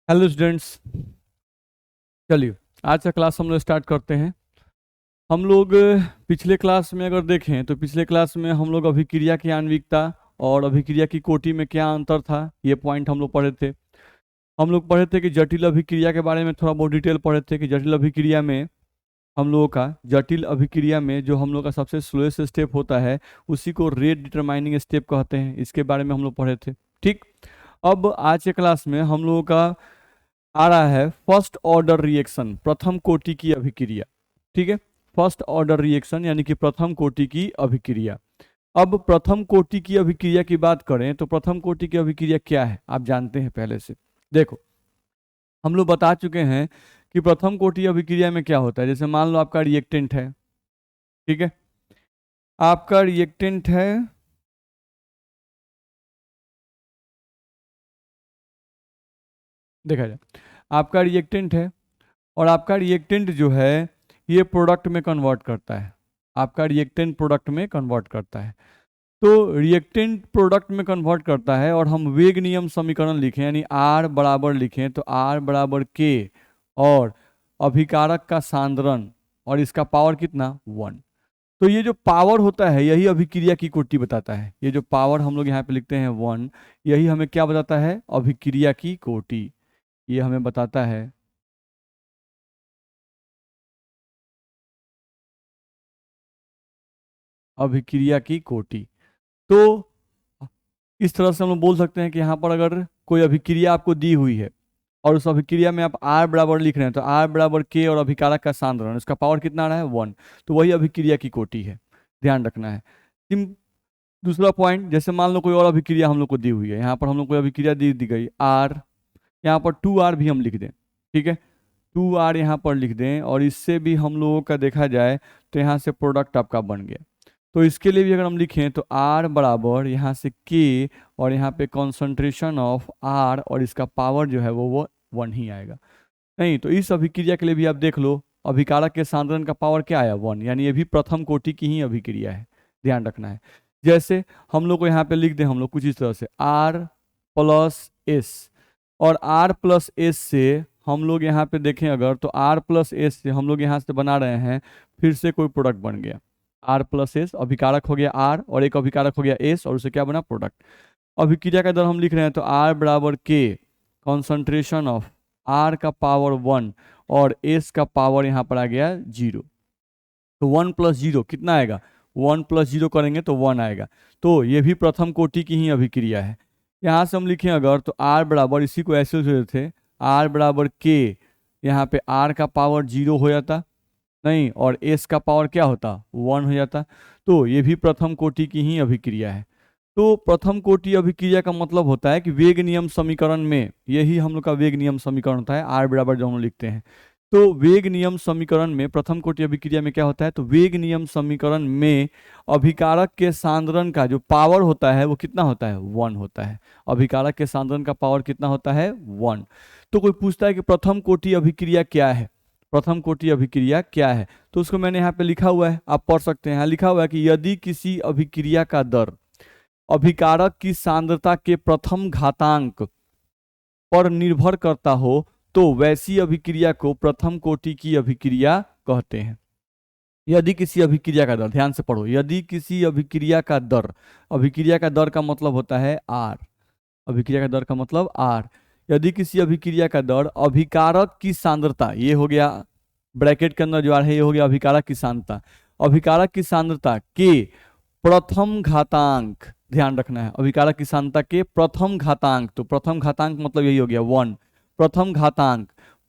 Hello students, चलिए आज का क्लास हम लोग स्टार्ट करते हैं। हम लोग पिछले क्लास में अगर देखें तो पिछले क्लास में हम लोग अभिक्रिया की आणविकता और अभिक्रिया की कोटि में क्या अंतर था ये पॉइंट हम लोग पढ़े थे। हम लोग पढ़े थे कि जटिल अभिक्रिया के बारे में थोड़ा बहुत डिटेल पढ़े थे कि जटिल अभिक्रिया में हम लोगों का जटिल अभिक्रिया में जो हम लोग का सबसे स्लोएस्ट स्टेप होता है उसी को रेट डिटरमाइनिंग स्टेप कहते हैं। इसके बारे में हम लोग पढ़े थे। ठीक, अब आज के क्लास में हम लोगों का आ रहा है फर्स्ट ऑर्डर रिएक्शन, प्रथम कोटि की अभिक्रिया। ठीक है, फर्स्ट ऑर्डर रिएक्शन यानी कि प्रथम कोटि की अभिक्रिया। अब प्रथम कोटि की अभिक्रिया की बात करें तो प्रथम कोटि की अभिक्रिया क्या है आप जानते हैं पहले से। देखो, हम लोग बता चुके हैं कि प्रथम कोटि अभिक्रिया में क्या होता है। जैसे मान लो आपका रिएक्टेंट है, ठीक है, आपका रिएक्टेंट है, देखा जाए आपका रिएक्टेंट है और आपका रिएक्टेंट जो है ये प्रोडक्ट में कन्वर्ट करता है। आपका रिएक्टेंट प्रोडक्ट में कन्वर्ट करता है, तो रिएक्टेंट प्रोडक्ट में कन्वर्ट करता है और हम वेग नियम समीकरण लिखें यानी R बराबर लिखें तो R बराबर K और अभिकारक का सांद्रण और इसका पावर कितना 1। तो ये जो पावर होता है यही अभिक्रिया की कोटि बताता है। ये जो पावर हम लोग यहाँ पे लिखते हैं 1, यही हमें क्या बताता है, अभिक्रिया की कोटि। ये हमें बताता है अभिक्रिया की कोटि। तो इस तरह से हम लोग बोल सकते हैं कि यहाँ पर अगर कोई अभिक्रिया आपको दी हुई है और उस अभिक्रिया में आप R बराबर लिख रहे हैं तो R बराबर K और अभिकारक का सांद्रण, इसका पावर कितना आ रहा है 1, तो वही अभिक्रिया की कोटि है, ध्यान रखना है। दूसरा पॉइंट, जैसे मान लो कोई और अभिक्रिया हम लोग को दी हुई है, यहाँ पर हम लोग कोई अभिक्रिया दी गई R, यहाँ पर 2R भी हम लिख दें, ठीक है, 2R यहाँ पर लिख दें और इससे भी हम लोगों का देखा जाए तो यहाँ से प्रोडक्ट आपका बन गया। तो इसके लिए भी अगर हम लिखें तो R बराबर यहाँ से K और यहाँ पे कॉन्सेंट्रेशन ऑफ R और इसका पावर जो है वो 1 ही आएगा। नहीं तो इस अभिक्रिया के लिए भी आप देख लो, अभिकारक के सांद्रण का पावर क्या आया 1, यानी ये भी प्रथम कोटि की ही अभिक्रिया है, ध्यान रखना है। जैसे हम लोग को यहाँ पे लिख दें हम लोग कुछ इस तरह से R प्लस S, और R प्लस एस से हम लोग यहाँ पे देखें अगर तो R प्लस एस से हम लोग यहाँ से बना रहे हैं फिर से कोई प्रोडक्ट बन गया। R प्लस एस, अभिकारक हो गया R और एक अभिकारक हो गया S और उससे क्या बना, प्रोडक्ट। अभिक्रिया का दर हम लिख रहे हैं तो R बराबर K कॉन्सेंट्रेशन ऑफ R का पावर 1 और S का पावर यहाँ पर आ गया 0। तो 1 प्लस 0 कितना आएगा, 1 प्लस 0 करेंगे तो 1 आएगा। तो ये भी प्रथम कोटि की ही अभिक्रिया है। यहाँ से हम लिखें अगर तो R बराबर, इसी को ऐसे लिख थे, R बराबर K, यहाँ पे R का पावर 0 हो जाता नहीं और S का पावर क्या होता 1 हो जाता। तो ये भी प्रथम कोटि की ही अभिक्रिया है। तो प्रथम कोटि अभिक्रिया का मतलब होता है कि वेग नियम समीकरण में, यही हम लोग का वेग नियम समीकरण होता है R बराबर जो हम लोग लिखते हैं। तो वेग नियम समीकरण में प्रथम कोटि अभिक्रिया में क्या होता है, तो वेग नियम समीकरण में अभिकारक के सांद्रण का जो पावर होता है वो कितना होता है 1 होता है। अभिकारक के सांद्रण का पावर कितना होता है 1। तो कोई पूछता है कि प्रथम कोटि अभिक्रिया क्या है, प्रथम कोटि अभिक्रिया क्या है, तो उसको मैंने यहाँ पे लिखा हुआ है, आप पढ़ सकते हैं। यहाँ लिखा हुआ है कि यदि किसी अभिक्रिया का दर अभिकारक की सांद्रता के प्रथम घातांक पर निर्भर करता हो तो वैसी अभिक्रिया को प्रथम कोटि की अभिक्रिया कहते हैं। यदि किसी अभिक्रिया का दर, ध्यान से पढ़ो, यदि किसी अभिक्रिया का दर, अभिक्रिया का दर का मतलब होता है R, अभिक्रिया का दर का मतलब R, यदि किसी अभिक्रिया का दर अभिकारक की सांद्रता, ये हो गया ब्रैकेट के अंदर जो आ रहा है ये हो गया अभिकारक की सांद्रता, अभिकारक की सांद्रता के प्रथम घातांक, ध्यान रखना है, अभिकारक की सांद्रता के प्रथम घातांक, तो प्रथम घातांक मतलब यही हो गया 1, प्रथम घातांक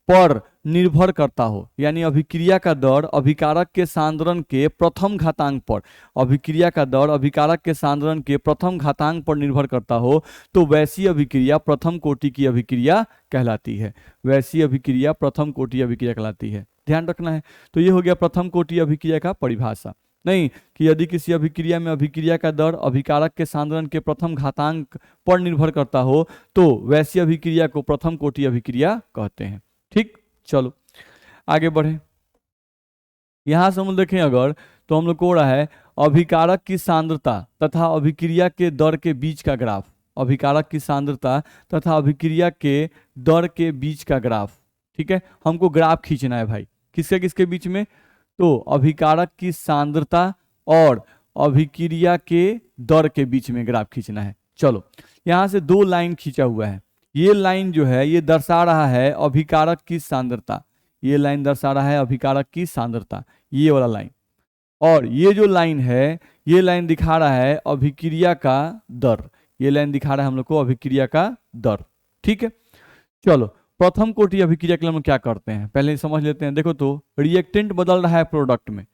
पर निर्भर करता हो, यानी अभिक्रिया का दर अभिकारक के सांद्रण के प्रथम घातांक पर, अभिक्रिया का दर अभिकारक के सांद्रण के प्रथम घातांक पर निर्भर करता हो तो वैसी अभिक्रिया प्रथम कोटि की अभिक्रिया कहलाती है। वैसी अभिक्रिया प्रथम कोटि अभिक्रिया कहलाती है, ध्यान रखना है। तो ये हो गया प्रथम कोटि अभिक्रिया का परिभाषा। नहीं कि यदि किसी अभिक्रिया में अभिक्रिया का दर अभिकारक के सांद्रण के प्रथम घातांक पर निर्भर करता हो तो वैसी अभिक्रिया को प्रथम कोटि अभिक्रिया कहते हैं। ठीक, चलो आगे बढ़े। यहां से हम देखें अगर तो हम लोग को हो रहा है अभिकारक की सांद्रता तथा अभिक्रिया के दर के बीच का ग्राफ, अभिकारक की सांद्रता तथा अभिक्रिया के दर के बीच का ग्राफ। ठीक है, हमको ग्राफ खींचना है भाई, किसके किसके बीच में, तो अभिकारक की सांद्रता और अभिक्रिया के दर के बीच में ग्राफ खींचना है। चलो, यहां से दो लाइन खींचा हुआ है, ये लाइन जो है ये दर्शा रहा है अभिकारक की सांद्रता, ये लाइन दर्शा रहा है अभिकारक की सांद्रता, ये वाला लाइन, और ये जो लाइन है ये लाइन दिखा रहा है अभिक्रिया का दर, ये लाइन दिखा रहा है हम लोग को अभिक्रिया का दर। ठीक है, चलो प्रथम कोटि अभिक्रिया के लिए हम क्या करते हैं पहले समझ लेते हैं। देखो तो रिएक्टेंट बदल रहा है प्रोडक्ट में,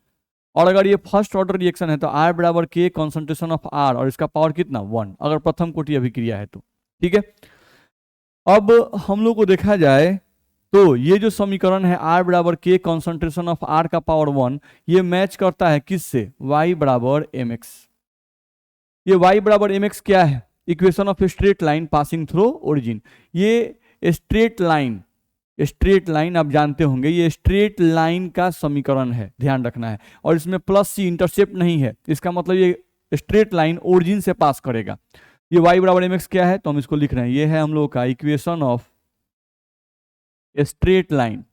और अगर ये फर्स्ट ऑर्डर रिएक्शन है तो R बराबर K कॉन्सेंट्रेशन ऑफ R, और इसका पावर कितना 1, अगर प्रथम कोटि अभिक्रिया है तो। ठीक है, अब हम लोग को देखा जाए तो ये जो समीकरण है R बराबर K कॉन्सेंट्रेशन ऑफ R का पावर 1, ये मैच करता है किससे, Y बराबर mx। ये Y बराबर mx क्या है, equation of straight line passing through origin. ये स्ट्रेट लाइन आप जानते होंगे, ये स्ट्रेट लाइन का समीकरण है, ध्यान रखना है, और इसमें प्लस सी इंटरसेप्ट नहीं है, इसका मतलब ये स्ट्रेट लाइन ओरिजिन से पास करेगा। ये y बराबर mx क्या है, तो हम इसको लिख रहे हैं, ये है हम लोग का equation of straight line,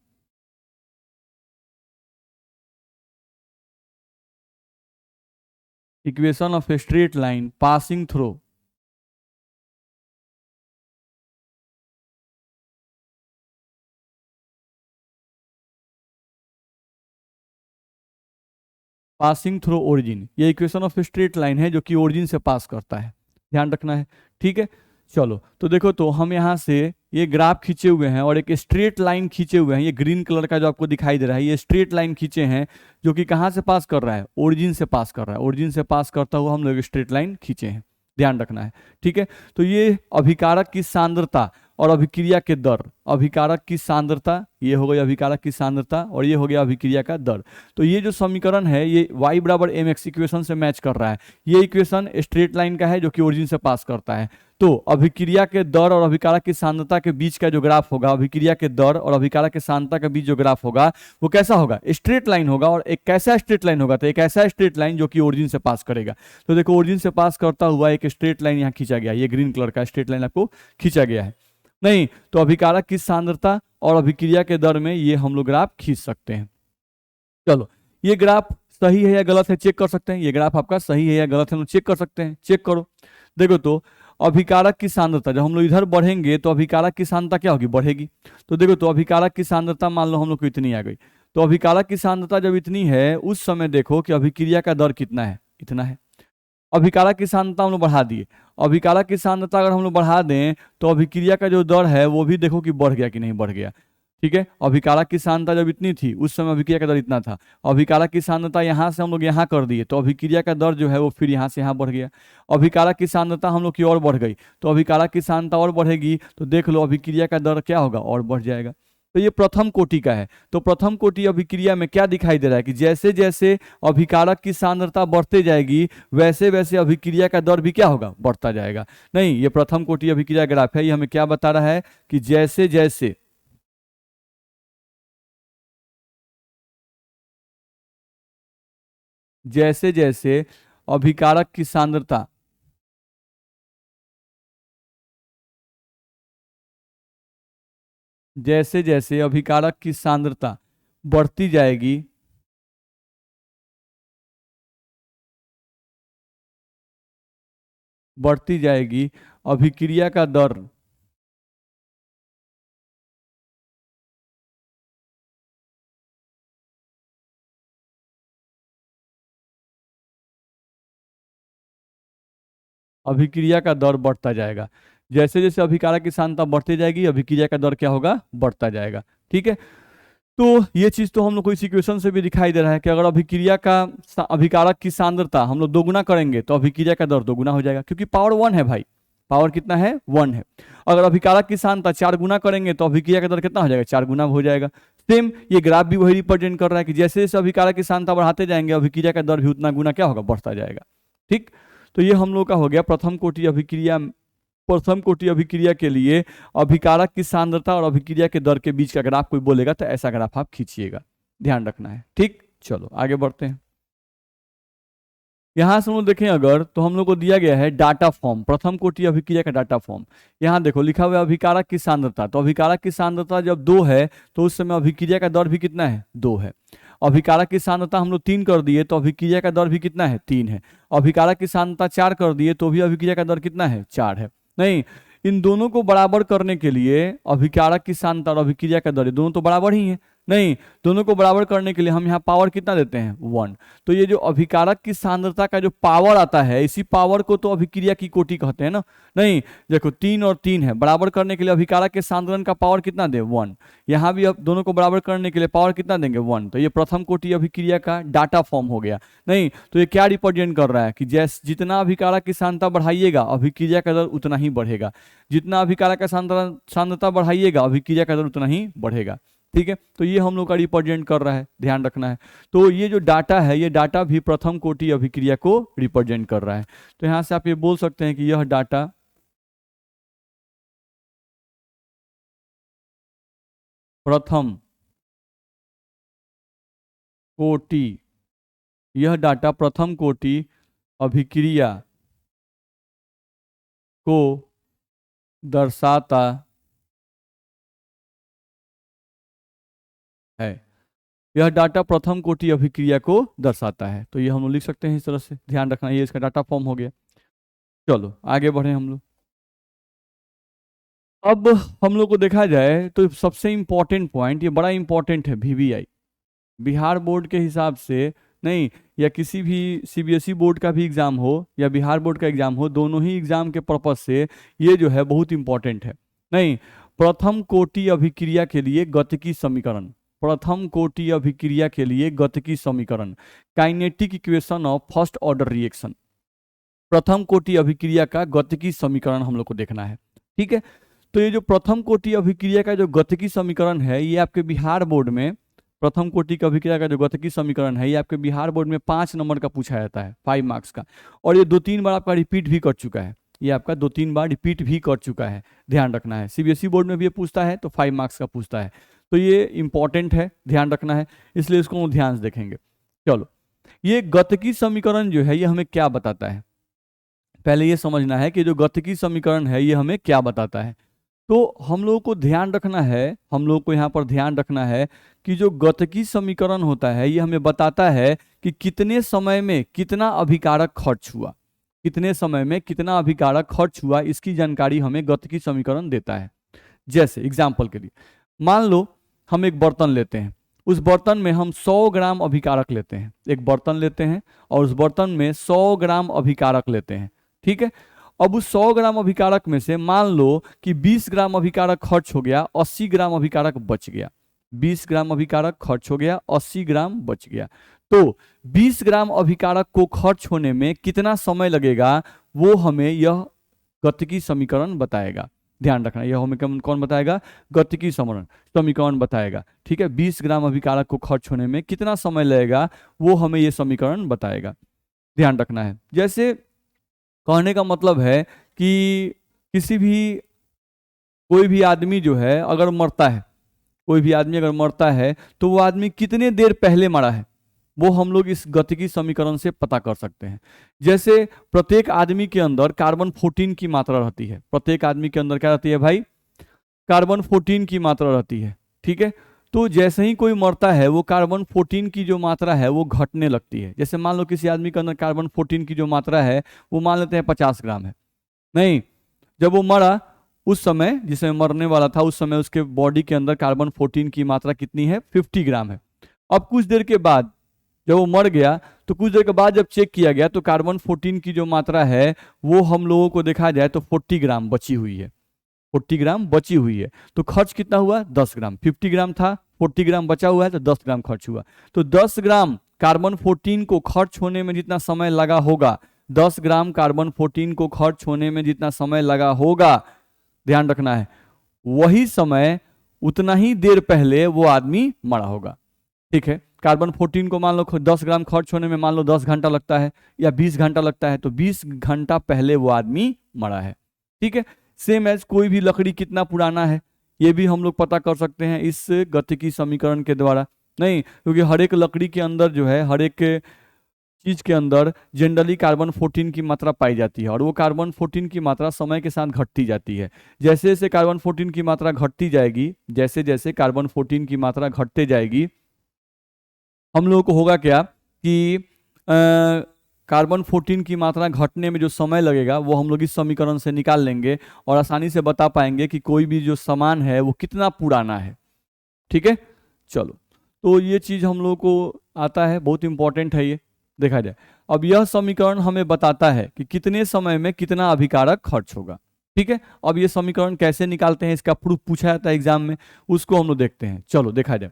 equation of straight line passing through origin. ये इक्वेशन ऑफ स्ट्रेट लाइन है जो कि ओरिजिन से पास करता है, ध्यान रखना है। ठीक है, चलो तो देखो तो हम यहाँ से ये ग्राफ खींचे हुए हैं और एक स्ट्रेट लाइन खींचे हुए हैं, ये ग्रीन कलर का जो आपको दिखाई दे रहा है, ये स्ट्रेट लाइन खींचे हैं जो कि कहाँ से पास कर रहा है, ओरिजिन से पास कर रहा है, ओरिजिन से पास करता हुआ हम लोग स्ट्रेट लाइन खींचे हैं, ध्यान रखना है। ठीक है, तो ये अभिकारक की सांद्रता और अभिक्रिया के दर, अभिकारक की सांद्रता, ये हो गई अभिकारक की सांद्रता और ये हो गया अभिक्रिया का दर। तो ये जो समीकरण है ये y बराबर mx इक्वेशन से मैच कर रहा है, ये इक्वेशन स्ट्रेट लाइन का है जो कि ओरिजिन से पास करता है। तो अभिक्रिया के दर और अभिकारक की सांद्रता के बीच का जो ग्राफ होगा, अभिक्रिया के दर और अभिकारक की सांद्रता के बीच जो ग्राफ होगा वो कैसा होगा, स्ट्रेट लाइन होगा। और एक कैसा स्ट्रेट लाइन होगा, तो एक ऐसा स्ट्रेट लाइन जो कि ओरिजिन से पास करेगा। तो देखो ओरिजिन से पास करता हुआ एक स्ट्रेट लाइन यहाँ खींचा गया, ये ग्रीन कलर का स्ट्रेट लाइन आपको खींचा गया है। नहीं तो अभिकारक की सांद्रता और अभिक्रिया के दर में ये हम लोग ग्राफ खींच सकते हैं। चलो, ये ग्राफ सही है या गलत है चेक कर सकते हैं, ये ग्राफ आपका सही है या गलत है हम चेक कर सकते हैं, चेक करो। देखो तो अभिकारक की सांद्रता, जब हम लोग इधर बढ़ेंगे तो अभिकारक की सांद्रता क्या होगी, बढ़ेगी। तो देखो तो अभिकारक की सांद्रता मान लो हम लोग को इतनी आ गई, तो अभिकारक की सांद्रता जब इतनी है उस समय देखो कि अभिक्रिया का दर कितना है, इतना है। अभिकारक की सांद्रता हम लोग बढ़ा दिए, अभिकारक की सांद्रता अगर हम लोग बढ़ा दें तो अभिक्रिया का जो दर है वो भी देखो कि बढ़ गया कि नहीं बढ़ गया। ठीक है, अभिकारक की सांद्रता जब इतनी थी उस समय अभिक्रिया का दर इतना था, अभिकारक की सांद्रता यहाँ से हम लोग यहाँ कर दिए तो अभिक्रिया का दर जो है वो फिर यहाँ से यहाँ बढ़ गया। अभिकारक की सांद्रता हम लोग की और बढ़ गई तो अभिकारक की सांद्रता और बढ़ेगी, तो देख लो अभिक्रिया का दर क्या होगा, और बढ़ जाएगा। तो ये प्रथम कोटि का है। तो प्रथम कोटि अभिक्रिया में क्या दिखाई दे रहा है कि जैसे जैसे अभिकारक की सांद्रता बढ़ते जाएगी वैसे वैसे अभिक्रिया का दर भी क्या होगा, बढ़ता जाएगा। नहीं, ये प्रथम कोटि अभिक्रिया ग्राफ है, ये हमें क्या बता रहा है कि जैसे जैसे जैसे जैसे अभिकारक की सांद्रता जैसे जैसे अभिकारक की सांद्रता बढ़ती जाएगी अभिक्रिया का दर अभिक्रिया का दर बढ़ता जाएगा। जैसे जैसे अभिकारक की सांद्रता बढ़ती जाएगी अभिक्रिया का दर क्या होगा, बढ़ता जाएगा। ठीक है, तो ये चीज तो हम लोग को इस इक्वेशन से भी दिखाई दे रहा है कि अगर अभिकारक की सांद्रता हम लोग दोगुना करेंगे तो अभिक्रिया का दर दोगुना हो जाएगा, क्योंकि पावर 1 है भाई, पावर कितना है, 1 है। अगर अभिकारक की सांद्रता 4 गुना करेंगे तो अभिक्रिया का दर कितना हो जाएगा, 4 गुना हो जाएगा। सेम ये ग्राफ भी वही रिप्रेजेंट कर रहा है कि जैसे जैसे अभिकारक की सांद्रता बढ़ाते जाएंगे अभिक्रिया का दर भी उतना गुना क्या होगा, बढ़ता जाएगा। ठीक, तो ये हम लोग का हो गया प्रथम कोटि अभिक्रिया के लिए अभिकारक की सांद्रता और अभिक्रिया के दर के बीच का ग्राफ कोई बोलेगा तो ऐसा ग्राफ आप खींचिएगा, ध्यान रखना है। ठीक, चलो आगे बढ़ते हैं। यहाँ से हम लोग देखें अगर, तो हम लोग को दिया गया है डाटा फॉर्म, प्रथम कोटि अभिक्रिया का डाटा फॉर्म। यहाँ देखो लिखा हुआ है अभिकारक की सांद्रता, तो अभिकारक की सांद्रता जब 2 है तो उस समय अभिक्रिया का दर भी कितना है, 2 है। अभिकारक की सांद्रता हम लोग 3 कर दिए तो अभिक्रिया का दर भी कितना है, 3 है। अभिकारक की सांद्रता 4 कर दिए तो भी अभिक्रिया का दर कितना है, 4 है। नहीं, इन दोनों को बराबर करने के लिए अभिकारक की सांद्रता और अभिक्रिया का दर दोनों तो बराबर ही है। नहीं, दोनों को बराबर करने के लिए हम यहाँ पावर कितना देते हैं, 1। तो ये जो अभिकारक की सांद्रता का जो पावर आता है, इसी पावर को तो अभिक्रिया की कोटि कहते हैं ना। नहीं, देखो 3 और 3 है, बराबर करने के लिए अभिकारक के सांद्रण का पावर कितना दे, 1। यहाँ भी अब दोनों को बराबर करने के लिए पावर कितना देंगे, 1। तो ये प्रथम कोटि अभिक्रिया का डाटा फॉर्म हो गया। नहीं, तो ये क्या रिप्रेजेंट कर रहा है कि जैसे जितना अभिकारक की सांद्रता बढ़ाइएगा अभिक्रिया का दर उतना ही बढ़ेगा, जितना अभिकारक का सांद्रता बढ़ाइएगा अभिक्रिया का दर उतना ही बढ़ेगा। ठीक है, तो ये हम लोग का रिप्रेजेंट कर रहा है, ध्यान रखना है। तो ये जो डाटा है, ये डाटा भी प्रथम कोटि अभिक्रिया को रिप्रेजेंट कर रहा है। तो यहाँ से आप ये बोल सकते हैं कि यह डाटा प्रथम कोटि, यह डाटा प्रथम कोटि अभिक्रिया को दर्शाता है। यह डाटा प्रथम कोटि अभिक्रिया को दर्शाता है। तो ये हम लोग लिख सकते हैं इस तरह से, ध्यान रखना, ये इसका डाटा फॉर्म हो गया। चलो आगे बढ़े हम लोग। अब हम लोग को देखा जाए तो सबसे इंपॉर्टेंट पॉइंट, ये बड़ा इंपॉर्टेंट है, वीवीआई बिहार बोर्ड के हिसाब से, नहीं या किसी भी सीबीएसई बोर्ड का भी एग्जाम हो या बिहार बोर्ड का एग्जाम हो, दोनों ही एग्जाम के पर्पज से ये जो है बहुत इंपॉर्टेंट है। नहीं, प्रथम कोटि अभिक्रिया के लिए गतिकी समीकरण, प्रथम कोटि अभिक्रिया के लिए गतिकी समीकरण, kinetic equation of first order reaction, प्रथम कोटि अभिक्रिया का गतिकी समीकरण हम लोग को देखना है। ठीक है, तो ये जो प्रथम कोटि अभिक्रिया का जो गतिकी समीकरण है, ये आपके बिहार बोर्ड में, प्रथम कोटि की अभिक्रिया का जो गतिकी समीकरण है, ये आपके बिहार बोर्ड में 5 नंबर का पूछा जाता है, 5 मार्क्स का। और ये 2-3 बार आपका रिपीट भी कर चुका है, ये आपका 2-3 बार रिपीट भी कर चुका है, ध्यान रखना है। सीबीएसई बोर्ड में भी ये पूछता है तो 5 मार्क्स का पूछता है, तो ये इंपॉर्टेंट है, ध्यान रखना है, इसलिए इसको ध्यान से देखेंगे। चलो, ये गतिकी समीकरण जो है ये हमें क्या बताता है, पहले ये समझना है कि जो गतिकी समीकरण है ये हमें क्या बताता है। तो हम लोगों को ध्यान रखना है, हम लोग को यहाँ पर ध्यान रखना है कि जो गतिकी समीकरण होता है ये हमें बताता है कि कितने समय में कितना अभिकारक खर्च हुआ, कितने समय में कितना अभिकारक खर्च हुआ, इसकी जानकारी हमें गतिकी समीकरण देता है। जैसे एग्जाम्पल के लिए मान लो हम एक बर्तन लेते हैं, उस बर्तन में हम 100 ग्राम अभिकारक लेते हैं, एक बर्तन लेते हैं और उस बर्तन में 100 ग्राम अभिकारक लेते हैं। ठीक है, अब उस 100 ग्राम अभिकारक में से मान लो कि 20 ग्राम अभिकारक खर्च हो गया, 80 ग्राम अभिकारक बच गया, 20 ग्राम अभिकारक खर्च हो गया, 80 ग्राम बच गया। तो 20 ग्राम अभिकारक को खर्च होने में कितना समय लगेगा, वो हमें यह गतिकी समीकरण बताएगा। ध्यान रखना, यह हमें कौन बताएगा, गतिकी समीकरण बताएगा। ठीक है, 20 ग्राम अभिकारक को खर्च होने में कितना समय लगेगा, वो हमें यह समीकरण बताएगा, ध्यान रखना है। जैसे कहने का मतलब है कि किसी भी कोई भी आदमी जो है अगर मरता है, कोई भी आदमी अगर मरता है तो वो आदमी कितने देर पहले मरा है, वो हम लोग इस गतिकी समीकरण से पता कर सकते हैं। जैसे प्रत्येक आदमी के अंदर कार्बन 14 की मात्रा रहती है, प्रत्येक आदमी के अंदर क्या रहती है भाई, कार्बन 14 की मात्रा रहती है। ठीक है, तो जैसे ही कोई मरता है वो कार्बन 14 की जो मात्रा है वो घटने लगती है। जैसे मान लो किसी आदमी के अंदर कार्बन 14 की जो मात्रा है वो मान लेते हैं 50 ग्राम है। नहीं, जब वो मरा उस समय जिसमें मरने वाला था उस समय उसके बॉडी के अंदर कार्बन 14 की मात्रा कितनी है, 50 ग्राम है। अब कुछ देर के बाद जब वो मर गया तो कुछ देर के बाद जब चेक किया गया तो कार्बन 14 की जो मात्रा है वो हम लोगों को देखा जाए तो 40 ग्राम बची हुई है, 40 ग्राम बची हुई है। तो खर्च कितना हुआ, 10 ग्राम, 50 ग्राम था, 40 ग्राम बचा हुआ है तो 10 ग्राम खर्च हुआ। तो 10 ग्राम कार्बन 14 को खर्च होने में जितना समय लगा होगा, 10 ग्राम कार्बन 14 को खर्च होने में जितना समय लगा होगा, ध्यान रखना है, वही समय उतना ही देर पहले वो आदमी मरा होगा। ठीक है, कार्बन 14 को मान लो 10 ग्राम खर्च होने में मान लो 10 घंटा लगता है या 20 घंटा लगता है, तो 20 घंटा पहले वो आदमी मरा है। ठीक है, सेम एज कोई भी लकड़ी कितना पुराना है ये भी हम लोग पता कर सकते हैं इस गतिकी समीकरण के द्वारा। नहीं, क्योंकि हर एक लकड़ी के अंदर जो है, हर एक चीज के अंदर जनरली कार्बन 14 की मात्रा पाई जाती है और वो कार्बन 14 की मात्रा समय के साथ घटती जाती है। जैसे जैसे कार्बन 14 की मात्रा घटती जाएगी, जैसे जैसे कार्बन 14 की मात्रा घटते जाएगी, हम लोगों को होगा क्या कि कार्बन 14 की मात्रा घटने में जो समय लगेगा वो हम लोग इस समीकरण से निकाल लेंगे और आसानी से बता पाएंगे कि कोई भी जो सामान है वो कितना पुराना है। ठीक है, चलो, तो ये चीज हम लोग को आता है, बहुत इंपॉर्टेंट है ये, देखा जाए। अब यह समीकरण हमें बताता है कि कितने समय में कितना अभिकारक खर्च होगा। ठीक है, अब ये समीकरण कैसे निकालते हैं, इसका प्रूफ पूछा जाता है एग्जाम में, उसको हम लोग देखते हैं। चलो देखा जाए,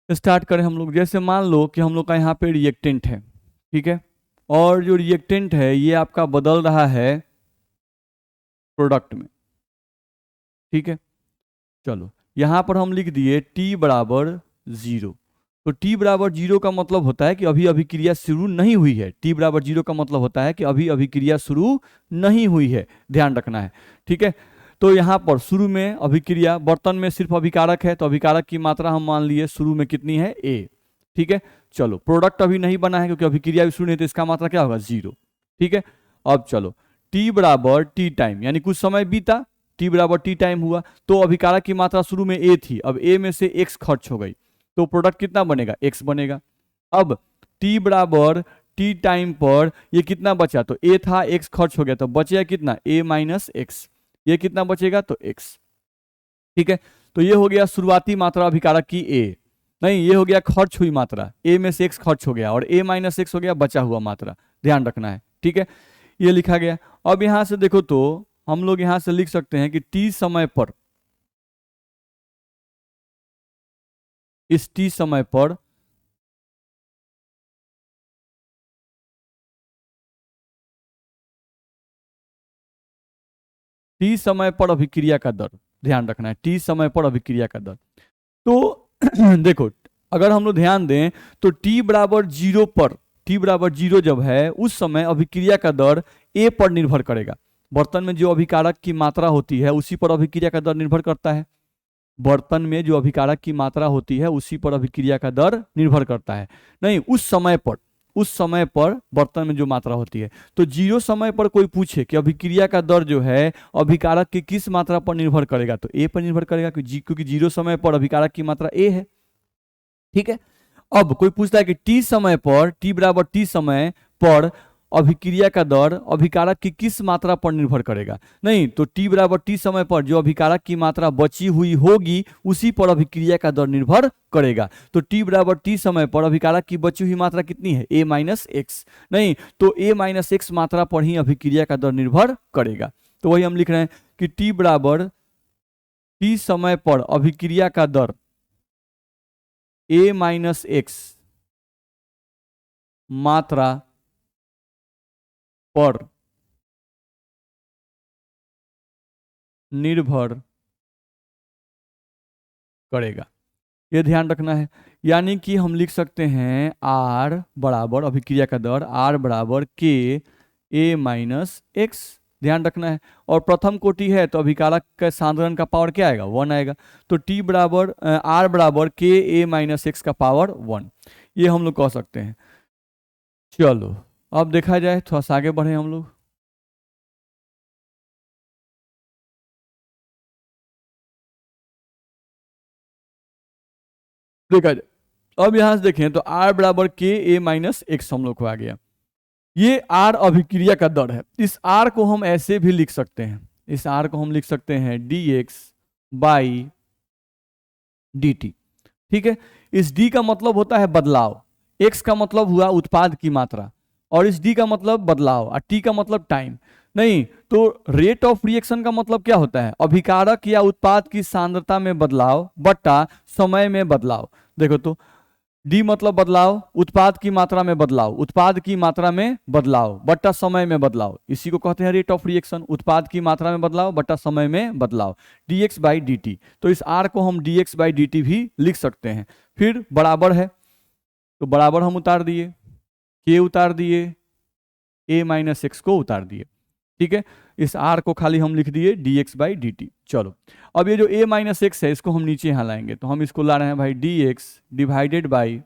स्टार्ट करें हम लोग। जैसे मान लो कि हम लोग का यहाँ पे रिएक्टेंट है, ठीक है, और जो रिएक्टेंट है ये आपका बदल रहा है प्रोडक्ट में। ठीक है, चलो यहाँ पर हम लिख दिए t बराबर 0। तो t बराबर 0 का मतलब होता है कि अभी अभिक्रिया शुरू नहीं हुई है। t बराबर 0 का मतलब होता है कि अभी अभिक्रिया शुरू नहीं हुई है, ध्यान रखना है। ठीक है, तो यहाँ पर शुरू में अभिक्रिया, बर्तन में सिर्फ अभिकारक है तो अभिकारक की मात्रा हम मान लिए शुरू में कितनी है, a। ठीक है, चलो प्रोडक्ट अभी नहीं बना है क्योंकि अभिक्रिया भी शुरू नहीं, तो इसका मात्रा क्या होगा, 0। ठीक है, अब चलो t बराबर t टाइम, यानी कुछ समय बीता, t बराबर t टाइम हुआ, तो अभिकारक की मात्रा शुरू में a थी, अब a में से x खर्च हो गई, तो प्रोडक्ट कितना बनेगा, x बनेगा। अब t बराबर t टाइम पर ये कितना बचा, तो a था, x खर्च हो गया, तो बचेगा कितना, a माइनस एक्स, ये कितना बचेगा, तो x। ठीक है, तो ये हो गया शुरुआती मात्रा अभिकारक की a, नहीं ये हो गया खर्च हुई मात्रा, a में से x खर्च हो गया और a माइनस एक्स हो गया बचा हुआ मात्रा, ध्यान रखना है। ठीक है, ये लिखा गया। अब यहां से देखो तो हम लोग यहां से लिख सकते हैं कि t समय पर, इस t समय पर t समय पर अभिक्रिया का दर, ध्यान रखना है, t समय पर अभिक्रिया का दर। तो देखो अगर हम लोग ध्यान दें तो t बराबर 0 पर, t बराबर 0 जब है उस समय अभिक्रिया का दर a पर निर्भर करेगा। बर्तन में जो अभिकारक की मात्रा होती है उसी पर अभिक्रिया का दर निर्भर करता है। बर्तन में जो अभिकारक की मात्रा होती है उसी पर अभिक्रिया का दर निर्भर करता है, नहीं उस समय पर, उस समय पर बर्तन में जो मात्रा होती है। तो 0 समय पर कोई पूछे कि अभिक्रिया का दर जो है अभिकारक की किस मात्रा पर निर्भर करेगा, तो a पर निर्भर करेगा, क्योंकि 0 समय पर अभिकारक की मात्रा a है। ठीक है, अब कोई पूछता है कि t समय पर, t बराबर t समय पर अभिक्रिया का दर अभिकारक की किस मात्रा पर निर्भर करेगा, नहीं तो t बराबर t समय पर जो अभिकारक की मात्रा बची हुई होगी उसी पर अभिक्रिया का दर निर्भर करेगा। तो t बराबर t समय पर अभिकारक की बची हुई मात्रा कितनी है, a माइनस एक्स, नहीं तो a माइनस एक्स मात्रा पर ही अभिक्रिया का दर निर्भर करेगा। तो वही हम लिख रहे हैं कि t बराबर t समय पर अभिक्रिया का दर a माइनस एक्स मात्रा पर निर्भर करेगा, ये ध्यान रखना है। यानी कि हम लिख सकते हैं R बराबर अभिक्रिया का दर R बराबर के a माइनस एक्स, ध्यान रखना है। और प्रथम कोटि है तो अभिकारक का सांद्रण का पावर क्या आएगा, 1 आएगा। तो t बराबर R बराबर के a माइनस एक्स का पावर 1, ये हम लोग कह सकते हैं। चलो अब देखा जाए, थोड़ा सा आगे बढ़े हम लोग। देखा जाए, अब यहां से देखें तो R बराबर के a माइनस एक्स हम लोग को आ गया। ये R अभिक्रिया का दर है। इस R को हम ऐसे भी लिख सकते हैं, इस R को हम लिख सकते हैं dx बाई dt। ठीक है, इस d का मतलब होता है बदलाव, x का मतलब हुआ उत्पाद की मात्रा, और इस d का मतलब बदलाव, और t का मतलब टाइम। नहीं तो रेट ऑफ रिएक्शन का मतलब क्या होता है, अभिकारक या उत्पाद की सांद्रता में बदलाव बटा समय में बदलाव। देखो तो डी मतलब बदलाव, उत्पाद की मात्रा में बदलाव, उत्पाद की मात्रा में बदलाव बट्टा समय में बदलाव, इसी को कहते हैं रेट ऑफ रिएक्शन। उत्पाद की मात्रा में बदलाव बट्टा समय में बदलाव, dx बाई dt। तो इस r को हम dx बाई dt भी लिख सकते हैं। फिर बराबर है तो बराबर हम उतार दिए, k उतार दिए, a माइनस एक्स को उतार दिए। ठीक है, इस r को खाली हम लिख दिए dx बाई dt। चलो अब ये जो a माइनस एक्स है इसको हम नीचे यहाँ लाएंगे, तो हम इसको ला रहे हैं भाई dx divided by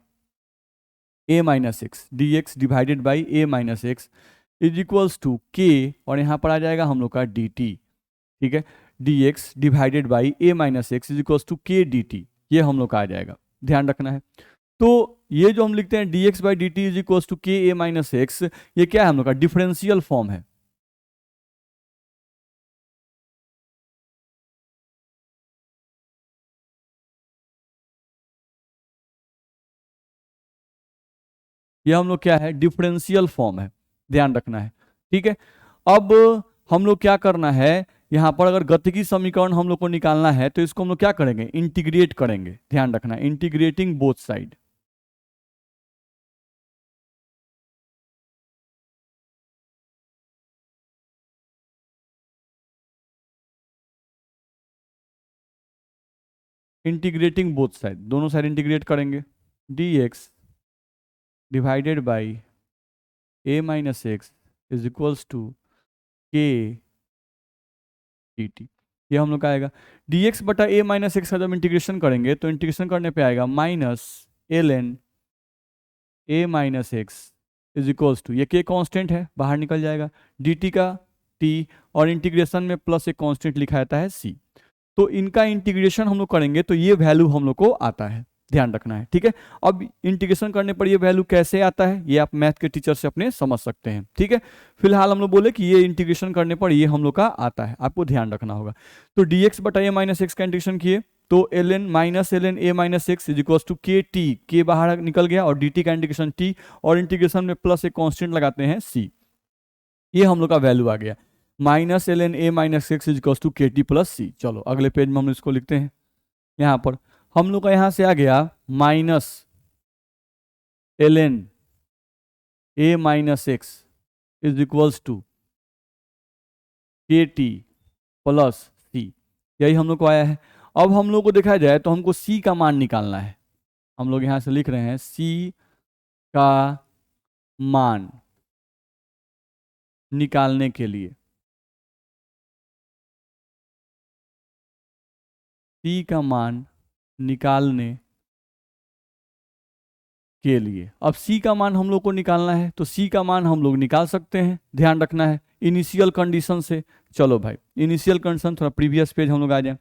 A minus X D X divided by A minus X is equals to K, और यहाँ पर आ जाएगा हम लोग का डी टी, ठीक है, D X divided by A minus X is equals to K D T, ये हम लोग का आ जाएगा, ध्यान रखना है। तो ये जो हम लिखते हैं D X by D T is equals to K A minus x, ये क्या है हम लोग का डिफरेंशियल फॉर्म है। ये हम लोग क्या है डिफरेंशियल फॉर्म है, ध्यान रखना है, ठीक है। अब हम लोग क्या करना है, यहाँ पर अगर गतिकी समीकरण हम लोग को निकालना है तो इसको हम लोग क्या करेंगे इंटीग्रेट करेंगे, ध्यान रखना है, integrating both side. Integrating both side, दोनों साइड इंटीग्रेट करेंगे, D X divided by A minus X is equals to K D T, ये हम लोग का आएगा। डी एक्स बटा ए माइनस एक्स का जब इंटीग्रेशन करेंगे तो इंटीग्रेशन करने पे आएगा minus L N A minus X is equals to, ये के कांस्टेंट है बाहर निकल जाएगा, डी टी का टी, और इंटीग्रेशन में प्लस एक कांस्टेंट लिखा जाता है सी। तो इनका इंटीग्रेशन हम लोग करेंगे तो ये वैल्यू हम लोग को आता है, ध्यान रखना है, ठीक है। अब इंटीग्रेशन करने पर ये वैल्यू कैसे आता है ये आप मैथ के टीचर से अपने समझ सकते हैं, ठीक है। फिलहाल हम लोग बोले कि ये इंटीग्रेशन करने पर ये हम लोग का आता है, आपको ध्यान रखना होगा। तो डी एक्स बटा ए माइनस एक्स का इंटीग्रेशन किए तो L N minus L N A minus X is equal to K T, K बाहर निकल गया और डी टी का इंटीग्रेशन टी, और इंटीग्रेशन में प्लस एक कॉन्स्टेंट लगाते हैं सी, ये हम लोग का वैल्यू आ गया minus L N A minus X is equal to K T plus C. चलो अगले पेज में हम इसको लिखते हैं, यहाँ पर हम लोग का यहाँ से आ गया minus L N A minus X is equals to K T plus C, यही हम लोग को आया है। अब हम लोग को देखा जाए तो हमको सी का मान निकालना है, हम लोग यहाँ से लिख रहे हैं सी का मान निकालने के लिए, सी का मान निकालने के लिए, अब सी का मान हम लोग को निकालना है तो सी का मान हम लोग निकाल सकते हैं, ध्यान रखना है इनिशियल कंडीशन से। चलो भाई इनिशियल कंडीशन थोड़ा प्रीवियस पेज हम लोग आ जाए,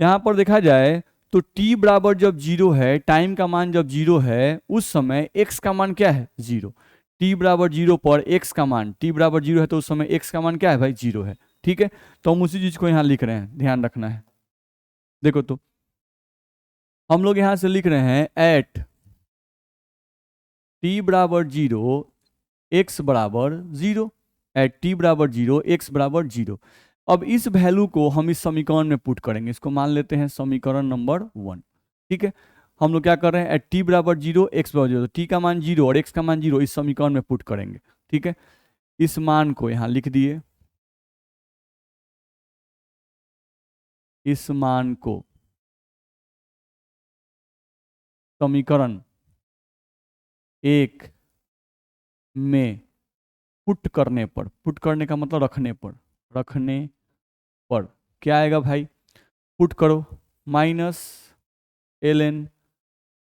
यहाँ पर देखा जाए तो t बराबर जब जीरो है, टाइम का मान जब जीरो है, उस समय x का मान क्या है जीरो, t बराबर जीरो पर x का मान, t बराबर जीरो है तो उस समय x का मान क्या है भाई जीरो है, ठीक है। तो हम उसी चीज को यहाँ लिख रहे हैं, ध्यान रखना है। देखो तो हम लोग यहाँ से लिख रहे हैं एट t बराबर जीरो x बराबर जीरो, एट t बराबर जीरो x बराबर जीरो। अब इस वैल्यू को हम इस समीकरण में पुट करेंगे, इसको मान लेते हैं समीकरण नंबर 1, ठीक है। हम लोग क्या कर रहे हैं एट t बराबर जीरो x बराबर जीरो, तो t का मान जीरो और x का मान जीरो इस समीकरण में पुट करेंगे, ठीक है। इस मान को यहाँ लिख दिए, इस मान को समीकरण 1 में पुट करने पर, पुट करने का मतलब रखने पर, रखने पर क्या आएगा भाई, पुट करो minus L N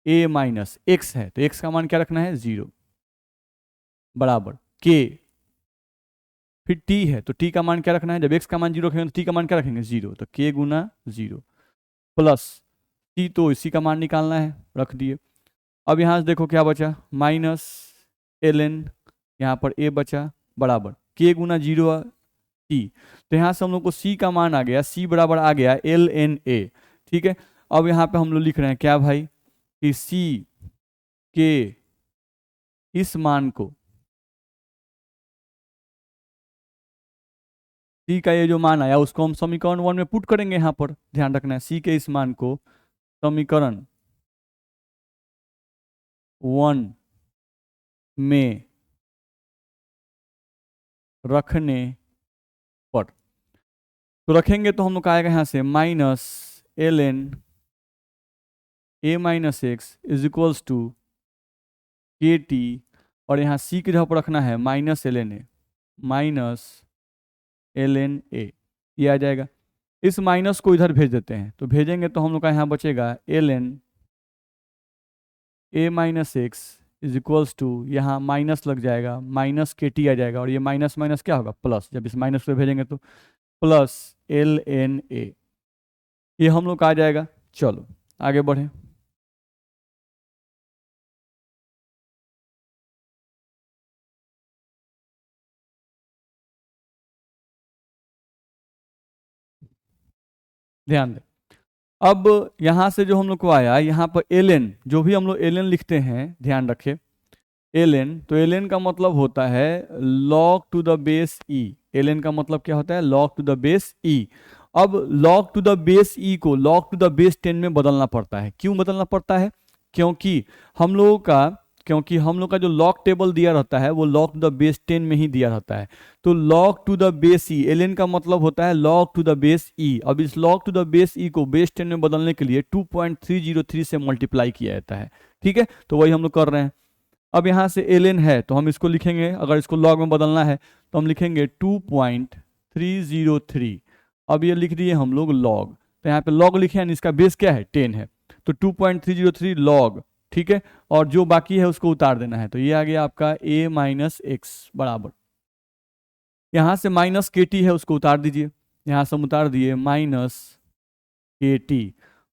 A minus X है तो एक्स का मान क्या रखना है जीरो, बराबर के, फिर टी है तो टी का मान क्या रखना है, जब एक्स का मान जीरो रखेंगे तो टी का मान क्या रखेंगे जीरो, तो के गुना जीरो प्लस टी, तो इसी का मान निकालना है, रख दिए। अब यहाँ से देखो क्या बचा माइनस एल एन, यहाँ पर ए बचा बराबर के गुना जीरो टी, तो यहाँ से हम लोग को सी का मान आ गया, सी बराबर आ गया एल एन ए, ठीक है। अब यहाँ पे हम लोग लिख रहे हैं क्या भाई कि सी के इस मान को, सी का ये जो मान आया उसको हम समीकरण 1 में पुट करेंगे, यहाँ पर ध्यान रखना है सी के इस मान को समीकरण 1 में रखने पर, तो रखेंगे तो हम लोग का आएगा यहाँ से minus L N A minus X is equals to K T, और यहाँ सी की जगह पर रखना है minus L N A, minus L N A, ये आ जाएगा। इस माइनस को इधर भेज देते हैं, तो भेजेंगे तो हम लोग का यहाँ बचेगा L N A minus X is equals to, यहाँ माइनस लग जाएगा, माइनस के टी आ जाएगा, और ये माइनस माइनस क्या होगा, प्लस, जब इस माइनस को भेजेंगे तो प्लस एल एन ए, ये हम लोग का आ जाएगा। चलो आगे बढ़े। ध्यान दें, अब यहाँ से जो हम लोग को आया, यहाँ पर एल एन, जो भी हम लोग एल एन लिखते हैं, ध्यान रखें, एल एन, तो एल एन का मतलब होता है log to the base E. L N का मतलब क्या होता है, log to the base E. अब log to the base E को लॉग टू द बेस 10 में बदलना पड़ता है। क्यों बदलना पड़ता है, क्योंकि हम लोगों का क्योंकि हम लोग का जो लॉग टेबल दिया रहता है वो लॉग टू द बेस 10 में ही दिया रहता है। तो log to the base E, L N का मतलब होता है log to the base E. अब इस log to the base E को बेस 10 में बदलने के लिए 2.303 से मल्टीप्लाई किया जाता है। ठीक है, तो वही हम लोग कर रहे हैं। अब यहाँ से एल एन है तो हम इसको लिखेंगे, अगर इसको लॉग में बदलना है तो हम लिखेंगे 2.303। अब ये लिख दिए हम लोग लॉग, तो यहाँ पे लॉग लिखे हैं, इसका बेस क्या है 10 है, तो 2.303 लॉग। ठीक है, और जो बाकी है उसको उतार देना है, तो ये आ गया आपका a माइनस एक्स बराबर, यहाँ से माइनस के टी है उसको उतार दीजिए, यहाँ से हम उतार दिए माइनस के टी,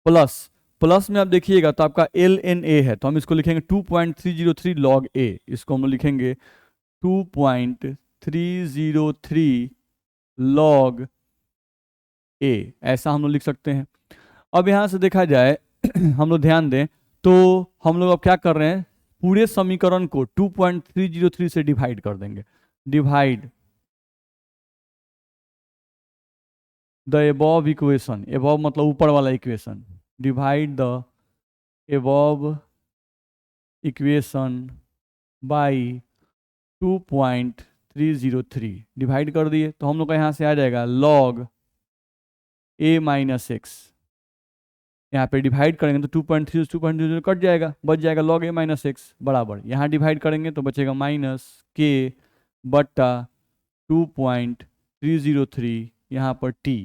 प्लस, प्लस में आप देखिएगा तो आपका एल एन ए है, तो हम इसको लिखेंगे 2.303 लॉग ए, इसको हम लिखेंगे 2.303 लॉग ए, ऐसा हम लोग लिख सकते हैं। अब यहाँ से देखा जाए हम लोग ध्यान दें तो हम लोग अब क्या कर रहे हैं, पूरे समीकरण को 2.303 से डिवाइड कर देंगे। Divide the above equation, above मतलब ऊपर वाला equation, divide the above equation by 2.303, divide कर दिए तो हम लोग का यहाँ से आ जाएगा लॉग a माइनस एक्स, यहाँ पे डिवाइड करेंगे तो 2.3 कट जाएगा, बच जाएगा लॉग a माइनस एक्स बराबर, यहाँ डिवाइड करेंगे तो बचेगा माइनस के बट्टा 2.303 यहाँ पर t,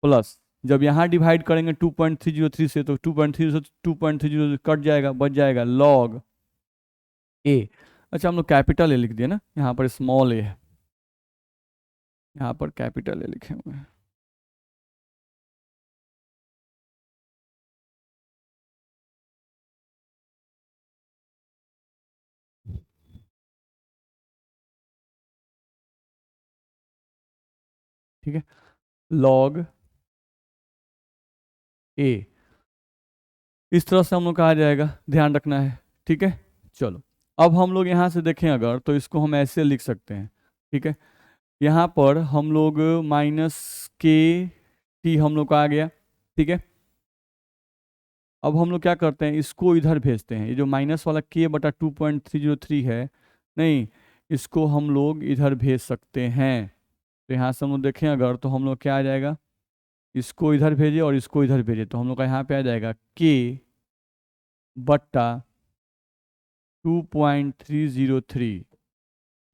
प्लस जब यहाँ डिवाइड करेंगे 2.303 से तो 2.3 कट जाएगा, बच जाएगा लॉग a। अच्छा, हम लोग कैपिटल ए लिख दिए ना, यहाँ पर स्मॉल ए है, यहाँ पर कैपिटल ए लिखे हुए हैं। ठीक है, लॉग ए, इस तरह से हम लोग का आ जाएगा, ध्यान रखना है। ठीक है, चलो अब हम लोग यहाँ से देखें अगर तो इसको हम ऐसे लिख सकते हैं। ठीक है, यहाँ पर हम लोग माइनस के टी हम लोग का आ गया। ठीक है, अब हम लोग क्या करते हैं, इसको इधर भेजते हैं, ये जो माइनस वाला के बटा 2.303 है, नहीं, इसको हम लोग इधर भेज सकते हैं। तो यहाँ से हम लोग देखें अगर तो हम लोग क्या आ जाएगा, इसको इधर भेजे और इसको इधर भेजे तो हम लोग का यहाँ पे आ जाएगा के बट्टा 2.303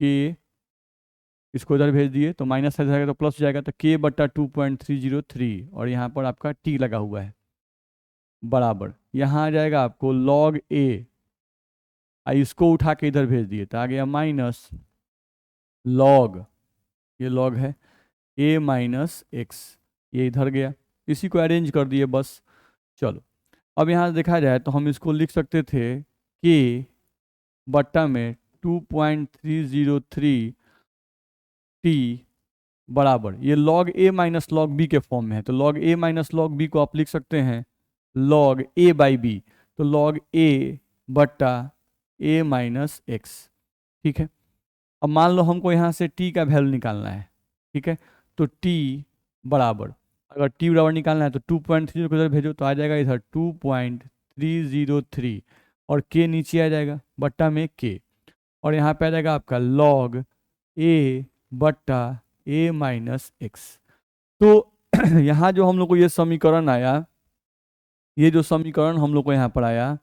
के, इसको इधर भेज दिए तो माइनस साइड जाएगा तो प्लस हो जाएगा, तो के बट्टा 2.303 और यहाँ पर आपका टी लगा हुआ है बराबर, यहाँ आ जाएगा आपको लॉग ए, इसको उठा के इधर भेज दिए तो आ गया माइनस लॉग, ये लॉग है ए माइनस एक्स, ये इधर गया, इसी को अरेंज कर दिए बस। चलो अब यहाँ देखा जाए तो हम इसको लिख सकते थे कि बट्टा में 2.303 टी बराबर, ये लॉग ए माइनस लॉग बी के फॉर्म में है, तो लॉग ए माइनस लॉग बी को आप लिख सकते हैं लॉग ए बाई बी, तो लॉग ए बट्टा ए माइनस एक्स। ठीक है, अब मान लो हमको यहाँ से टी का वैल्यू निकालना है। ठीक है, तो टी बराबर, अगर टी बराबर निकालना है तो 2.30 को इधर भेजो तो आ जाएगा इधर 2.303 और के नीचे आ जाएगा बट्टा में के, और यहाँ पे आ जाएगा आपका लॉग ए बट्टा ए माइनस एक्स। तो यहाँ जो हम लोग को ये समीकरण आया, ये जो समीकरण हम लोग को यहाँ पर आया,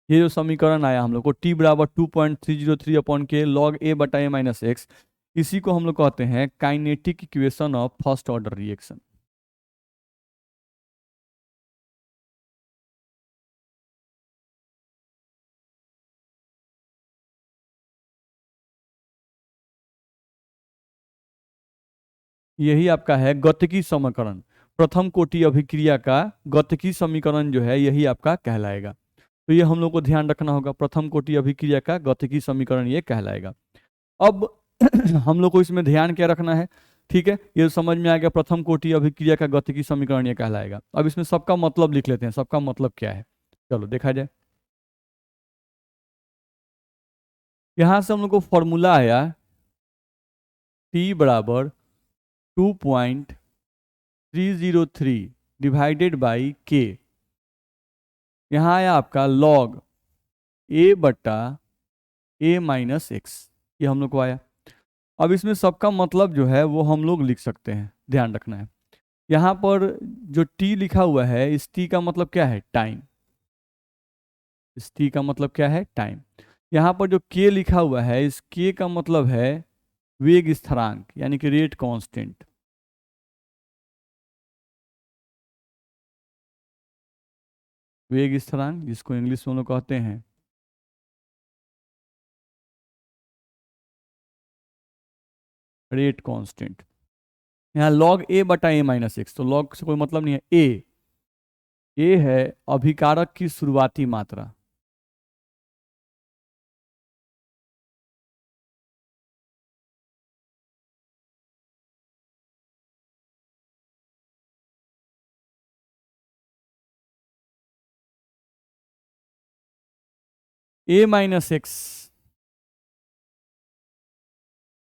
ये जो समीकरण आया हम लोग को t बराबर 2.303 अपॉन के लॉग ए बटा ए माइनस एक्स, इसी को हम लोग कहते हैं kinetic equation of first order reaction. यही आपका है गतिकी समीकरण। प्रथम कोटि अभिक्रिया का गतिकी समीकरण जो है यही आपका कहलाएगा। तो ये हम लोग को ध्यान रखना होगा, प्रथम कोटि अभिक्रिया का गतिकी समीकरण ये कहलाएगा। अब हम लोग को इसमें ध्यान क्या रखना है, ठीक है, ये समझ में आ गया, प्रथम कोटि अभिक्रिया का गतिकी समीकरण ये कहलाएगा। अब इसमें सबका मतलब लिख लेते हैं, सबका मतलब क्या है, चलो देखा जाए। यहां से हम लोग को फॉर्मूला आया T बराबर 2.303 डिवाइडेड बाई K। यहाँ आया आपका log A बट्टा A माइनस एक्स, ये हम लोग को आया। अब इसमें सबका मतलब जो है वो हम लोग लिख सकते हैं, ध्यान रखना है। यहाँ पर जो T लिखा हुआ है, इस T का मतलब क्या है, टाइम। इस T का मतलब क्या है, टाइम। यहाँ पर जो K लिखा हुआ है, इस K का मतलब है वेग स्थिरांक, यानी कि रेट कांस्टेंट। वेग स्थिरांक जिसको इंग्लिश में हम लोग कहते हैं रेट कांस्टेंट। यहाँ log A बटा A माइनस एक्स, तो log से कोई मतलब नहीं है। A है अभिकारक की शुरुआती मात्रा। A माइनस एक्स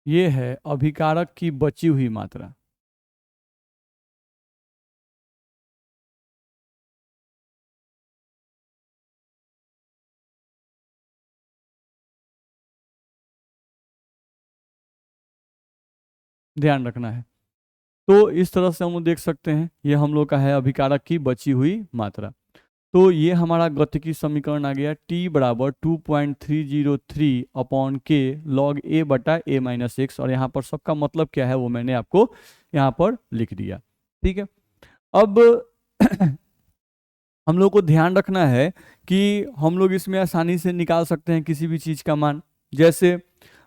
ये है अभिकारक की बची हुई मात्रा। ध्यान रखना है। तो इस तरह से हम लोग देख सकते हैं, ये हम लोग का है अभिकारक की बची हुई मात्रा। तो ये हमारा गतिकी समीकरण आ गया T बराबर 2.303 अपॉन के log A बटा A माइनस एक्स। और यहाँ पर सबका मतलब क्या है वो मैंने आपको यहाँ पर लिख दिया, ठीक है। अब हम लोग को ध्यान रखना है कि हम लोग इसमें आसानी से निकाल सकते हैं किसी भी चीज़ का मान। जैसे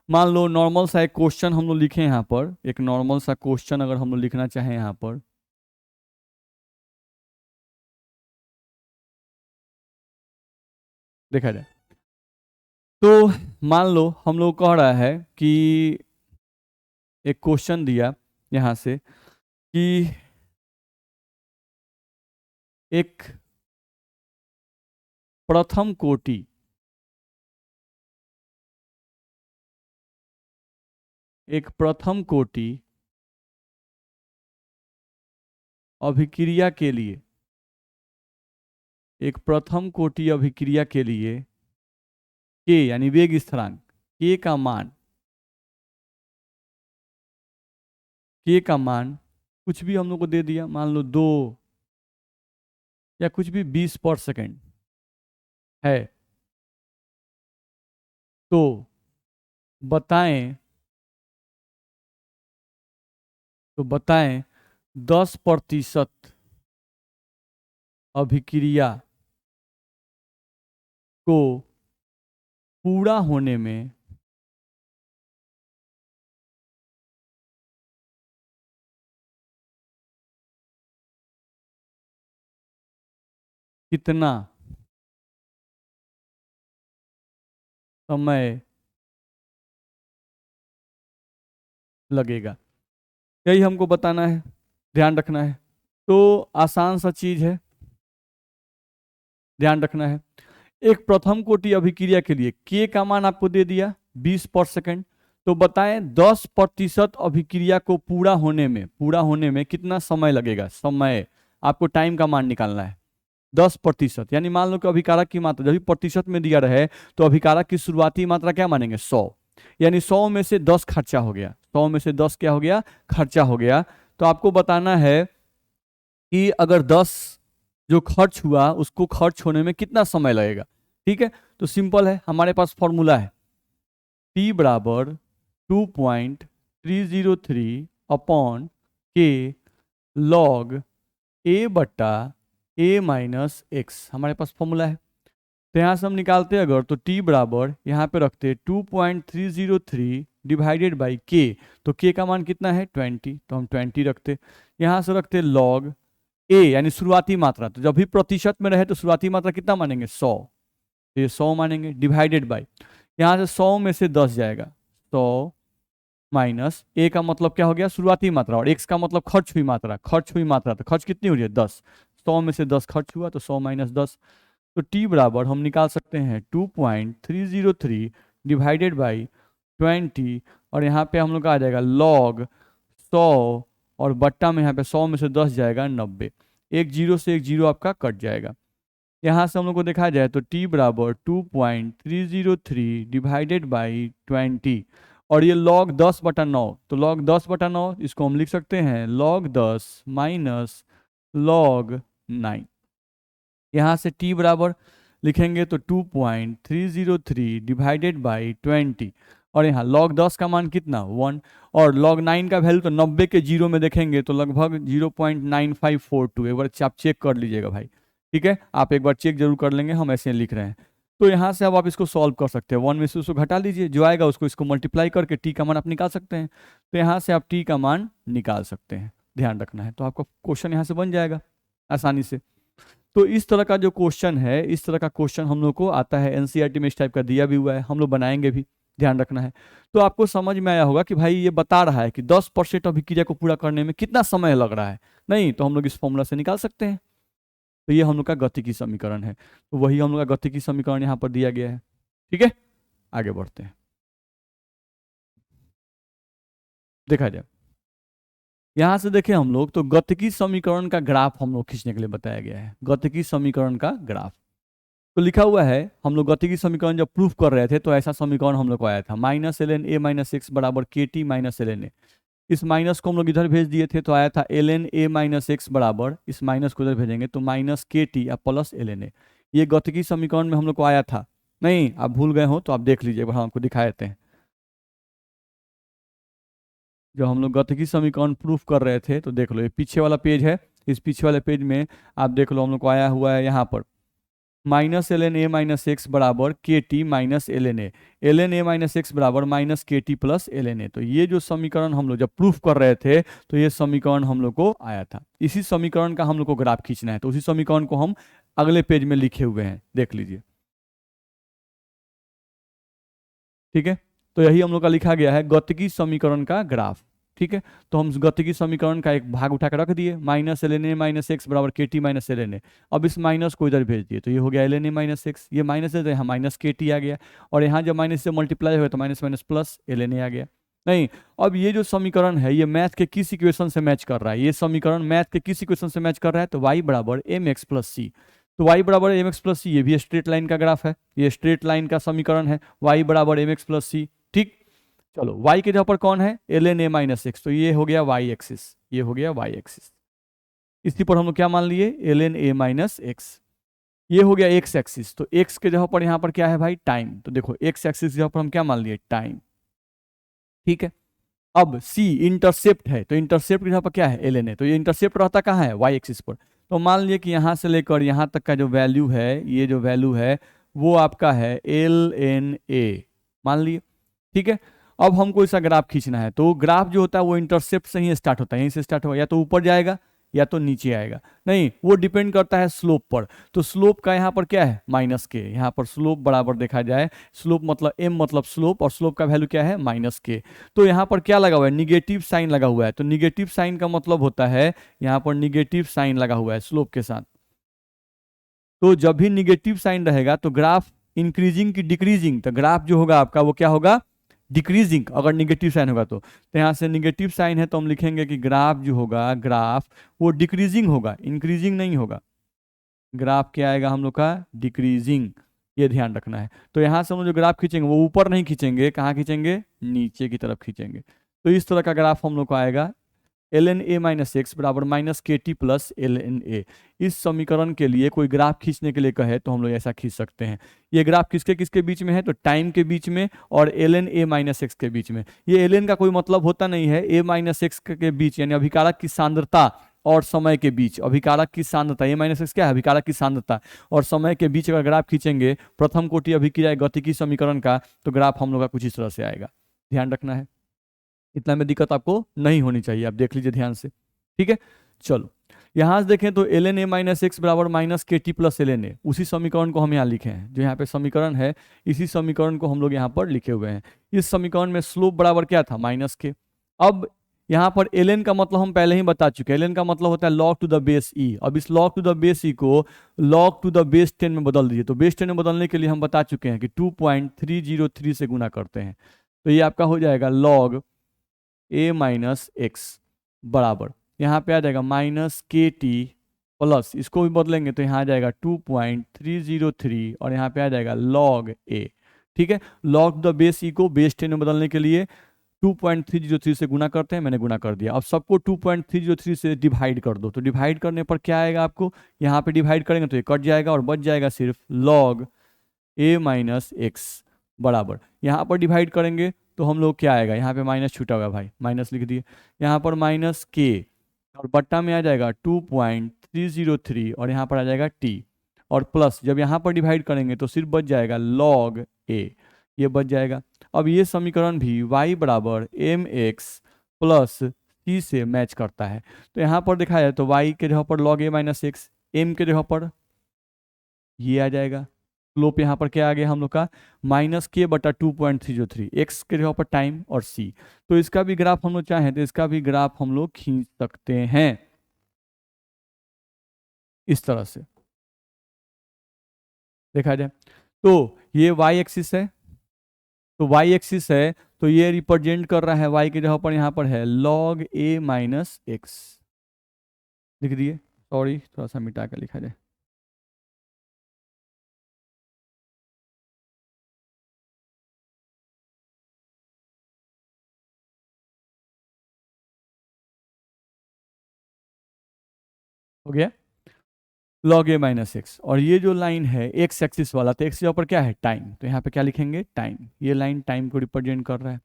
मान लो नॉर्मल सा एक क्वेश्चन हम लोग लिखें, यहाँ पर एक नॉर्मल सा क्वेश्चन अगर हम लोग लिखना चाहें यहाँ पर, देखा जाए तो मान लो हम लोग कह रहा है कि एक क्वेश्चन दिया यहाँ से कि एक प्रथम कोटि अभिक्रिया के लिए, एक प्रथम कोटि अभिक्रिया के लिए के यानी वेग स्थिरांक के का मान, के का मान कुछ भी हम लोग को दे दिया, मान लो 2 या कुछ भी 20 पर सेकेंड है, तो बताएं 10% अभिक्रिया को पूरा होने में कितना समय लगेगा, यही हमको बताना है, ध्यान रखना है। तो आसान सा चीज है, ध्यान रखना है। एक प्रथम कोटि अभिक्रिया के लिए के का मान आपको दे दिया 20 पर सेकेंड, तो बताएं 10% अभिक्रिया को पूरा होने में कितना समय लगेगा। समय आपको टाइम का मान निकालना है। 10%, यानी मान लो कि अभिकारक की मात्रा जब भी प्रतिशत में दिया रहे तो अभिकारक की शुरुआती मात्रा क्या मानेंगे, 100। यानी 100 में से 10 खर्चा हो गया, 100 में से 10 क्या हो गया, खर्चा हो गया। तो आपको बताना है कि अगर 10 जो खर्च हुआ उसको खर्च होने में कितना समय लगेगा। ठीक है, तो सिंपल है, हमारे पास फॉर्मूला है T बराबर 2.303 अपॉन के लॉग A बट्टा A माइनस एक्स, हमारे पास फॉर्मूला है। तो यहाँ से हम निकालते अगर तो T बराबर यहाँ पे रखते 2.303 डिवाइडेड बाई के। तो के का मान कितना है 20, तो हम 20 रखते। यहाँ से रखते लॉग ए यानी शुरुआती मात्रा, तो जब भी प्रतिशत में रहे तो शुरुआती मात्रा कितना मानेंगे 100, तो ये 100 मानेंगे डिवाइडेड बाई, यहाँ से 100 में से 10 जाएगा, 100 माइनस ए का मतलब क्या हो गया शुरुआती मात्रा, और एक्स का मतलब खर्च हुई मात्रा, खर्च हुई मात्रा तो खर्च कितनी हो रही है 10, 100 में से 10 खर्च हुआ तो 100 माइनस 10, तो टी बराबर हम निकाल सकते हैं 2.303 डिवाइडेड बाई 20, और यहाँ पे हम लोग का आ जाएगा लॉग 100 और बट्टा में यहाँ पे 100 में से 10 जाएगा 90, एक जीरो से एक जीरो आपका कट जाएगा। यहाँ से हम लोग को देखा जाए तो t बराबर 2.303 डिवाइडेड बाई 20, और ये log 10/9, तो log 10/9 इसको हम लिख सकते हैं log 10 माइनस log 9। यहाँ से t बराबर लिखेंगे तो 2.303 डिवाइडेड बाई 20, और यहाँ log 10 का मान कितना 1, और log 9 का वैल्यू तो 90 के जीरो में देखेंगे तो लगभग 0.9542, एक बार आप चेक कर लीजिएगा भाई, ठीक है, आप एक बार चेक जरूर कर लेंगे, हम ऐसे लिख रहे हैं। तो यहाँ से अब आप इसको सॉल्व कर सकते हैं, 1 में से उसको घटा लीजिए, जो आएगा उसको इसको मल्टीप्लाई करके टी का मान आप निकाल सकते हैं, तो यहाँ से आप टी का मान निकाल सकते हैं, ध्यान रखना है, तो आपका क्वेश्चन यहाँ से बन जाएगा आसानी से। तो इस तरह का जो क्वेश्चन है, इस तरह का क्वेश्चन हम लोग को आता है, एनसीईआरटी में इस टाइप का दिया भी हुआ है, हम लोग बनाएंगे भी, ध्यान रखना है। तो आपको समझ में आया होगा कि भाई ये बता रहा है कि 10% अभिक्रिया को पूरा करने में कितना समय लग रहा है, नहीं तो हम लोग इस फॉर्मूला से निकाल सकते हैं। तो ये हम लोग का गतिकी समीकरण है, तो वही हम लोग का गतिकी समीकरण यहाँ पर दिया गया है, ठीक है। आगे बढ़ते हैं, देखा जाए यहाँ से देखें हम लोग, तो गतिकी समीकरण का ग्राफ हम लोग खींचने के लिए बताया गया है, गतिकी समीकरण का ग्राफ। तो लिखा हुआ है, हम लोग गतिकी समीकरण जब प्रूफ कर रहे थे तो ऐसा समीकरण हम लोग को आया था, -ln a - x बराबर kt - ln a। इस माइनस को हम लोग इधर भेज दिए थे तो आया था ln a - x बराबर, इस माइनस को इधर भेजेंगे तो -kt या प्लस ln a। ये गतिकी समीकरण में हम लोग को आया था, नहीं आप भूल गए हो तो आप देख लीजिए, हम आपको दिखा देते हैं। जब हम लोग गतिकी समीकरण प्रूफ कर रहे थे तो देख लो, ये पीछे वाला पेज है, इस पीछे वाले पेज में आप देख लो हम लोग को आया हुआ है यहाँ पर -ln a - x बराबर kt - ln a, ln a - x बराबर -kt प्लस ln a। तो ये जो समीकरण हम लोग जब प्रूफ कर रहे थे तो ये समीकरण हम लोग को आया था, इसी समीकरण का हम लोग को ग्राफ खींचना है, तो उसी समीकरण को हम अगले पेज में लिखे हुए हैं, देख लीजिए, ठीक है। तो यही हम लोग का लिखा गया है गतिकी समीकरण का ग्राफ, ठीक है। तो हम गतिकी समीकरण का एक भाग उठा कर रख दिए, -ln a - x बराबर kt - ln a। अब इस माइनस को इधर भेज दिए तो ये हो गया ln a - x, ये माइनस है तो यहाँ -kt आ गया, और यहाँ जब माइनस से मल्टीप्लाई हुआ तो minus minus plus ln a आ गया। नहीं, अब ये जो समीकरण है ये मैथ के किस इक्वेशन से मैच कर रहा है, ये समीकरण मैथ के किस इक्वेशन से मैच कर रहा है, तो y बराबर mx प्लस सी। तो y बराबर mx प्लस सी, ये भी स्ट्रेट लाइन का ग्राफ है, ये स्ट्रेट लाइन का समीकरण है, y बराबर mx प्लस सी, ठीक। चलो y के जगह पर कौन है ln a - x, तो ये हो गया y एक्सिस, ये हो गया y एक्सिस, इसी पर हम लोग क्या मान लिए ln a - x, ये हो गया x एक्सिस। तो x के जगह पर यहाँ पर क्या है भाई टाइम, तो देखो x एक्सिस की जगह पर हम क्या मान लिए टाइम, ठीक है। अब c इंटरसेप्ट है, तो इंटरसेप्ट की जगह पर क्या है ln a, तो ये इंटरसेप्ट रहता कहाँ है y एक्सिस पर। तो मान लिए कि यहाँ से लेकर यहाँ तक का जो वैल्यू है, ये जो वैल्यू है वो आपका है ln a, मान लिए, ठीक है। अब हमको इसका ग्राफ खींचना है, तो ग्राफ जो होता है वो इंटरसेप्ट से ही स्टार्ट होता है, यहीं से स्टार्ट होगा, या तो ऊपर जाएगा या तो नीचे आएगा, नहीं वो डिपेंड करता है स्लोप पर। तो स्लोप का यहाँ पर क्या है -k, यहाँ पर स्लोप बराबर देखा जाए, स्लोप मतलब m मतलब स्लोप, और स्लोप का वैल्यू क्या है -k। तो यहाँ पर क्या लगा हुआ है निगेटिव साइन लगा हुआ है, तो निगेटिव साइन का मतलब होता है यहाँ पर निगेटिव साइन लगा हुआ है स्लोप के साथ। तो जब भी निगेटिव साइन रहेगा तो ग्राफ इंक्रीजिंग की डिक्रीजिंग, तो ग्राफ जो होगा आपका वो क्या होगा डिक्रीजिंग, अगर निगेटिव साइन होगा तो यहाँ से निगेटिव साइन है तो हम लिखेंगे कि ग्राफ जो होगा ग्राफ वो डिक्रीजिंग होगा, इंक्रीजिंग नहीं होगा, ग्राफ क्या आएगा हम लोग का डिक्रीजिंग, ये ध्यान रखना है। तो यहाँ से हम लोग जो ग्राफ खींचेंगे वो ऊपर नहीं खींचेंगे, कहाँ खींचेंगे नीचे की तरफ खींचेंगे। तो इस तरह का ग्राफ हम लोग को आएगा ln a - x बराबर -kt प्लस ln a। इस समीकरण के लिए कोई ग्राफ खींचने के लिए कहे तो हम लोग ऐसा खींच सकते हैं। ये ग्राफ किसके किसके बीच में है, तो टाइम के बीच में और ln a - x के बीच में। ये ln का कोई मतलब होता नहीं है, a - x के बीच यानी अभिकारक की सांद्रता और समय के बीच, अभिकारक की सांद्रता, a - x क्या है अभिकारक की सांद्रता और समय के बीच अगर ग्राफ खींचेंगे प्रथम कोटि अभिक्रिया गतिकी समीकरण का, तो ग्राफ हम लोग का कुछ इस तरह से आएगा। ध्यान रखना है, इतना में दिक्कत आपको नहीं होनी चाहिए, आप देख लीजिए ध्यान से, ठीक है। चलो यहाँ से देखें तो ln a माइनस एक्स बराबर माइनस के टी प्लस ln a, उसी समीकरण को हम यहाँ लिखे हैं, जो यहाँ पे समीकरण है इसी समीकरण को हम लोग यहाँ पर लिखे हुए हैं। इस समीकरण में स्लोप बराबर क्या था, माइनस के। अब यहाँ पर ln का मतलब हम पहले ही बता चुके हैं, ln का मतलब होता है log to the base e। अब इस log to the base e को log टू द बेस 10 में बदल दीजिए, तो बेस 10 में बदलने के लिए हम बता चुके हैं कि 2.303 से गुना करते हैं, तो ये आपका हो जाएगा log a माइनस एक्स बराबर, यहाँ पे आ जाएगा माइनस के टी प्लस, इसको भी बदलेंगे तो यहाँ आ जाएगा 2.303 और यहाँ पे आ जाएगा log a, ठीक है। log द बेस e को बेस 10 में बदलने के लिए 2.303 से गुना करते हैं, मैंने गुना कर दिया। अब सबको 2.303 से डिवाइड कर दो, तो डिवाइड करने पर क्या आएगा आपको, यहाँ पे डिवाइड करेंगे तो ये कट जाएगा और बच जाएगा सिर्फ log a माइनस एक्स बराबर, यहाँ पर डिवाइड करेंगे तो हम लोग क्या आएगा, यहाँ पे माइनस छूटा हुआ भाई, माइनस लिख दिए, यहाँ पर माइनस के और बट्टा में आ जाएगा 2.303 और यहाँ पर आ जाएगा t और प्लस, जब यहाँ पर डिवाइड करेंगे तो सिर्फ बच जाएगा log a, ये बच जाएगा। अब ये समीकरण भी y बराबर एम एक्स प्लस सी से मैच करता है, तो यहाँ पर देखा जाए तो y के जगह पर log a minus x, m के जगह पर ये आ जाएगा, स्लोप यहाँ पर क्या आ गया हम लोग का माइनस के बटा 2.303, एक्स के जगह पर टाइम और सी, तो इसका भी ग्राफ हम लोग चाहें तो इसका भी ग्राफ हम लोग खींच सकते हैं इस तरह से, देखा जाए तो ये y एक्सिस है, तो y एक्सिस है तो ये रिप्रेजेंट कर रहा है y के जगह पर यहाँ पर है log a माइनस एक्स, लिख दिए, सॉरी थोड़ा सा मिटा कर लिखा जाए, हो गया log a माइनस एक्स, और ये जो लाइन है एक्स एक्सिस वाला, तो एक्स के ऊपर क्या है टाइम, तो यहाँ पे क्या लिखेंगे टाइम, ये लाइन टाइम को रिप्रेजेंट कर रहा है।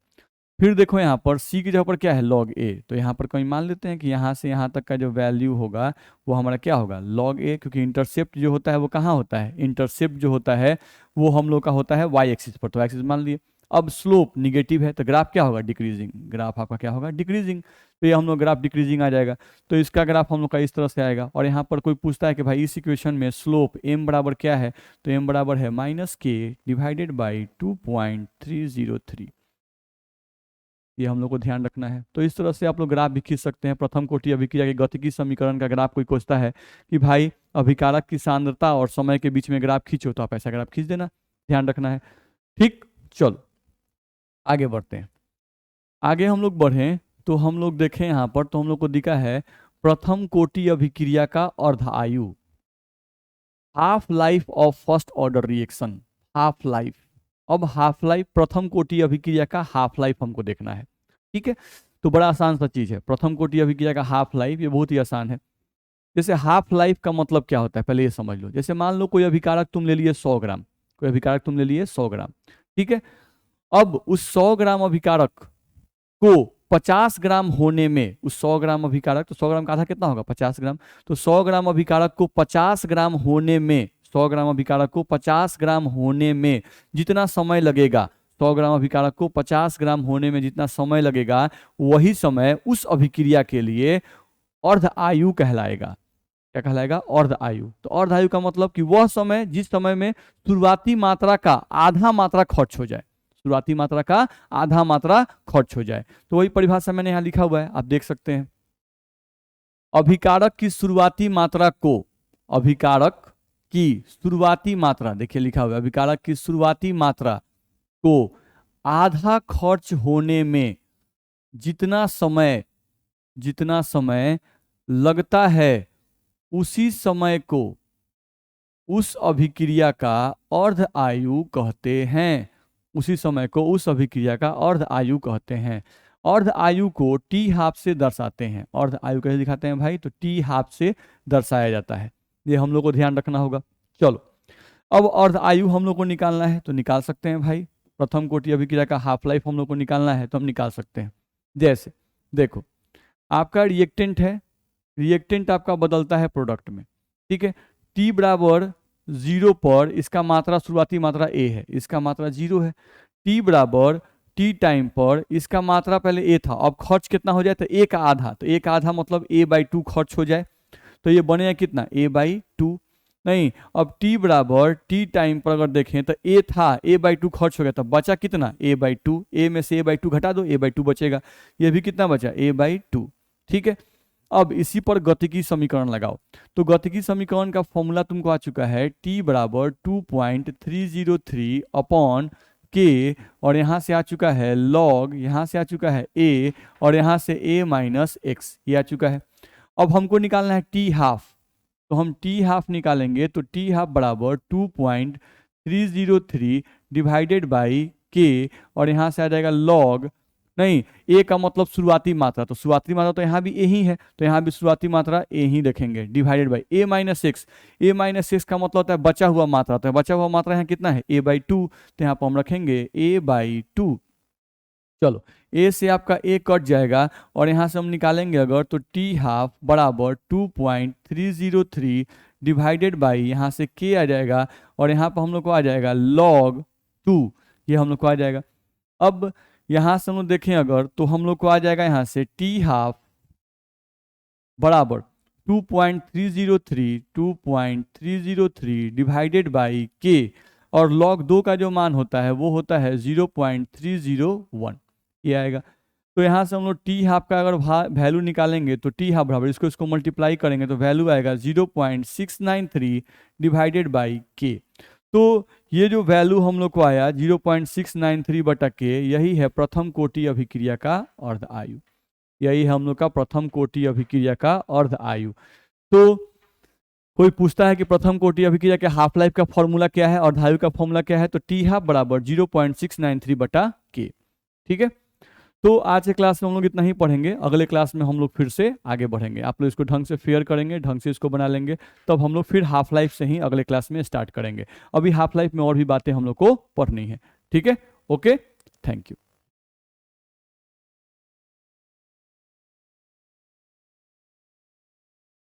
फिर देखो यहाँ पर c की जगह पर क्या है log a, तो यहाँ पर कहीं मान लेते हैं कि यहाँ से यहाँ तक का जो वैल्यू होगा वो हमारा क्या होगा log a, क्योंकि इंटरसेप्ट जो होता है वो कहाँ होता है, इंटरसेप्ट जो होता है वो हम लोग का होता है y एक्सिस पर, तो एक्सिस मान लिए। अब स्लोप निगेटिव है तो ग्राफ क्या होगा डिक्रीजिंग, ग्राफ आपका क्या होगा डिक्रीजिंग, तो ये हम लोग ग्राफ डिक्रीजिंग आ जाएगा, तो इसका ग्राफ हम लोग का इस तरह से आएगा। और यहाँ पर कोई पूछता है कि भाई इस इक्वेशन में स्लोप m बराबर क्या है, तो m बराबर है माइनस के डिवाइडेड बाई 2.303, ये हम लोग को ध्यान रखना है। तो इस तरह से आप लोग ग्राफ भी खींच सकते हैं। प्रथम कोटि अभिक्रिया के गतिकी समीकरण का ग्राफ कोई पूछता है कि भाई अभिकारक की सांद्रता और समय के बीच में ग्राफ खींचो, तो आप ऐसा ग्राफ खींच देना, ध्यान रखना है, ठीक। चलो आगे बढ़ते हैं, आगे हम लोग बढ़े तो हम लोग देखें यहाँ पर, तो हम लोग को दिखा है प्रथम कोटि अभिक्रिया का अर्ध आयु, half life of first order reaction, half life. अब हाफ लाइफ प्रथम कोटि अभिक्रिया का हाफ लाइफ हमको देखना है, ठीक है। तो बड़ा आसान सा चीज है प्रथम कोटि अभिक्रिया का हाफ लाइफ, ये बहुत ही आसान है। जैसे हाफ लाइफ का मतलब क्या होता है पहले ये समझ लो। जैसे मान लो कोई अभिकारक तुम ले लिए 100 ग्राम, कोई अभिकारक तुम ले लिए 100 ग्राम, ठीक है। अब उस 100 ग्राम अभिकारक को 50 ग्राम होने में, उस 100 ग्राम अभिकारक, तो 100 ग्राम का आधा कितना होगा 50 ग्राम, तो 100 ग्राम अभिकारक को 50 ग्राम होने में, 100 ग्राम अभिकारक को 50 ग्राम होने में जितना समय लगेगा, 100 ग्राम अभिकारक को 50 ग्राम होने में जितना समय लगेगा, वही समय उस अभिक्रिया के लिए अर्ध आयु कहलाएगा। क्या कहलाएगा, अर्ध आयु। तो अर्ध आयु का मतलब कि वह समय जिस समय में शुरुआती मात्रा का आधा मात्रा खर्च हो जाए, शुरुआती मात्रा का आधा मात्रा खर्च हो जाए। तो वही परिभाषा मैंने यहाँ लिखा हुआ है, आप देख सकते हैं। अभिकारक की शुरुआती मात्रा को, अभिकारक की शुरुआती मात्रा, देखिए लिखा हुआ है, अभिकारक की शुरुआती मात्रा को आधा खर्च होने में जितना समय लगता है, उसी समय को उस अभिक्रिया का अर्ध आयु कहते हैं, उसी समय को उस अभिक्रिया का अर्ध आयु कहते हैं। अर्ध आयु को टी हाफ से दर्शाते हैं। अर्ध आयु कैसे दिखाते हैं भाई, तो टी हाफ से दर्शाया जाता है, ये हम लोग को ध्यान रखना होगा। चलो अब अर्ध आयु हम लोग को निकालना है, तो निकाल सकते हैं भाई। प्रथम कोटि अभिक्रिया का हाफ लाइफ हम लोग को निकालना है, तो हम निकाल सकते हैं। जैसे देखो आपका रिएक्टेंट है, रिएक्टेंट आपका बदलता है प्रोडक्ट में, ठीक है। टी बराबर 0 पर इसका मात्रा, शुरुआती मात्रा ए है, इसका मात्रा 0 है। टी बराबर टी टाइम पर इसका मात्रा पहले ए था, अब खर्च कितना हो जाए तो ए का आधा, तो ए का आधा मतलब a/2 खर्च हो जाए, तो ये बनेगा कितना a/2। नहीं, अब t बराबर टी टाइम पर अगर देखें तो a था, a/2 खर्च हो गया, तो बचा कितना a/2, a में से a/2 घटा दो, a/2 बचेगा, ये भी कितना बचा a/2। ठीक है, अब इसी पर गतिकी समीकरण लगाओ। तो गतिकी समीकरण का फॉर्मूला तुमको आ चुका है t बराबर 2.303 अपॉन k, और यहाँ से आ चुका है log, यहाँ से आ चुका है a, और यहाँ से a-x, ये आ चुका है। अब हमको निकालना है t हाफ, तो हम t हाफ निकालेंगे, तो t हाफ बराबर 2.303 डिवाइडेड बाई k, और यहाँ से आ जाएगा log, नहीं a का मतलब शुरुआती मात्रा, तो शुरुआती मात्रा तो यहाँ भी a ही है, तो यहाँ भी शुरुआती मात्रा a ही रखेंगे, डिवाइडेड बाई a-x। a-x का मतलब होता है बचा हुआ मात्रा, तो बचा हुआ मात्रा यहाँ कितना है a/2, तो यहाँ पर हम रखेंगे a/2। चलो, a से आपका a कट जाएगा, और यहाँ से हम निकालेंगे अगर, तो t हाफ बराबर 2.303 डिवाइडेड बाई, यहाँ से k आ जाएगा, और यहाँ पर हम लोग को आ जाएगा log 2, ये हम लोग को आ जाएगा। अब यहाँ से हम लोग देखें अगर, तो हम लोग को आ जाएगा यहाँ से t हाफ बराबर 2.303 डिवाइडेड बाई k, और log 2 का जो मान होता है वो होता है 0.301, ये आएगा। तो यहाँ से हम लोग t हाफ का अगर वैल्यू निकालेंगे, तो t हाफ बराबर इसको मल्टीप्लाई करेंगे तो वैल्यू आएगा 0.693 डिवाइडेड बाई k। तो ये जो वैल्यू हम लोग को आया 0.693 बटा k, यही है प्रथम कोटि अभिक्रिया का अर्ध आयु, यही है हम लोग का प्रथम कोटि अभिक्रिया का अर्ध आयु। तो कोई पूछता है कि प्रथम कोटि अभिक्रिया के हाफ लाइफ का फॉर्मूला क्या है, अर्धायु का फॉर्मूला क्या है, तो t हाफ बराबर 0.693 बटा k। ठीक है, तो आज के क्लास में हम लोग इतना ही पढ़ेंगे, अगले क्लास में हम लोग फिर से आगे बढ़ेंगे। आप लोग इसको ढंग से फेयर करेंगे, ढंग से इसको बना लेंगे, तब हम लोग फिर हाफ लाइफ से ही अगले क्लास में स्टार्ट करेंगे। अभी हाफ लाइफ में और भी बातें हम लोग को पढ़नी है। ठीक है, ओके, थैंक यू।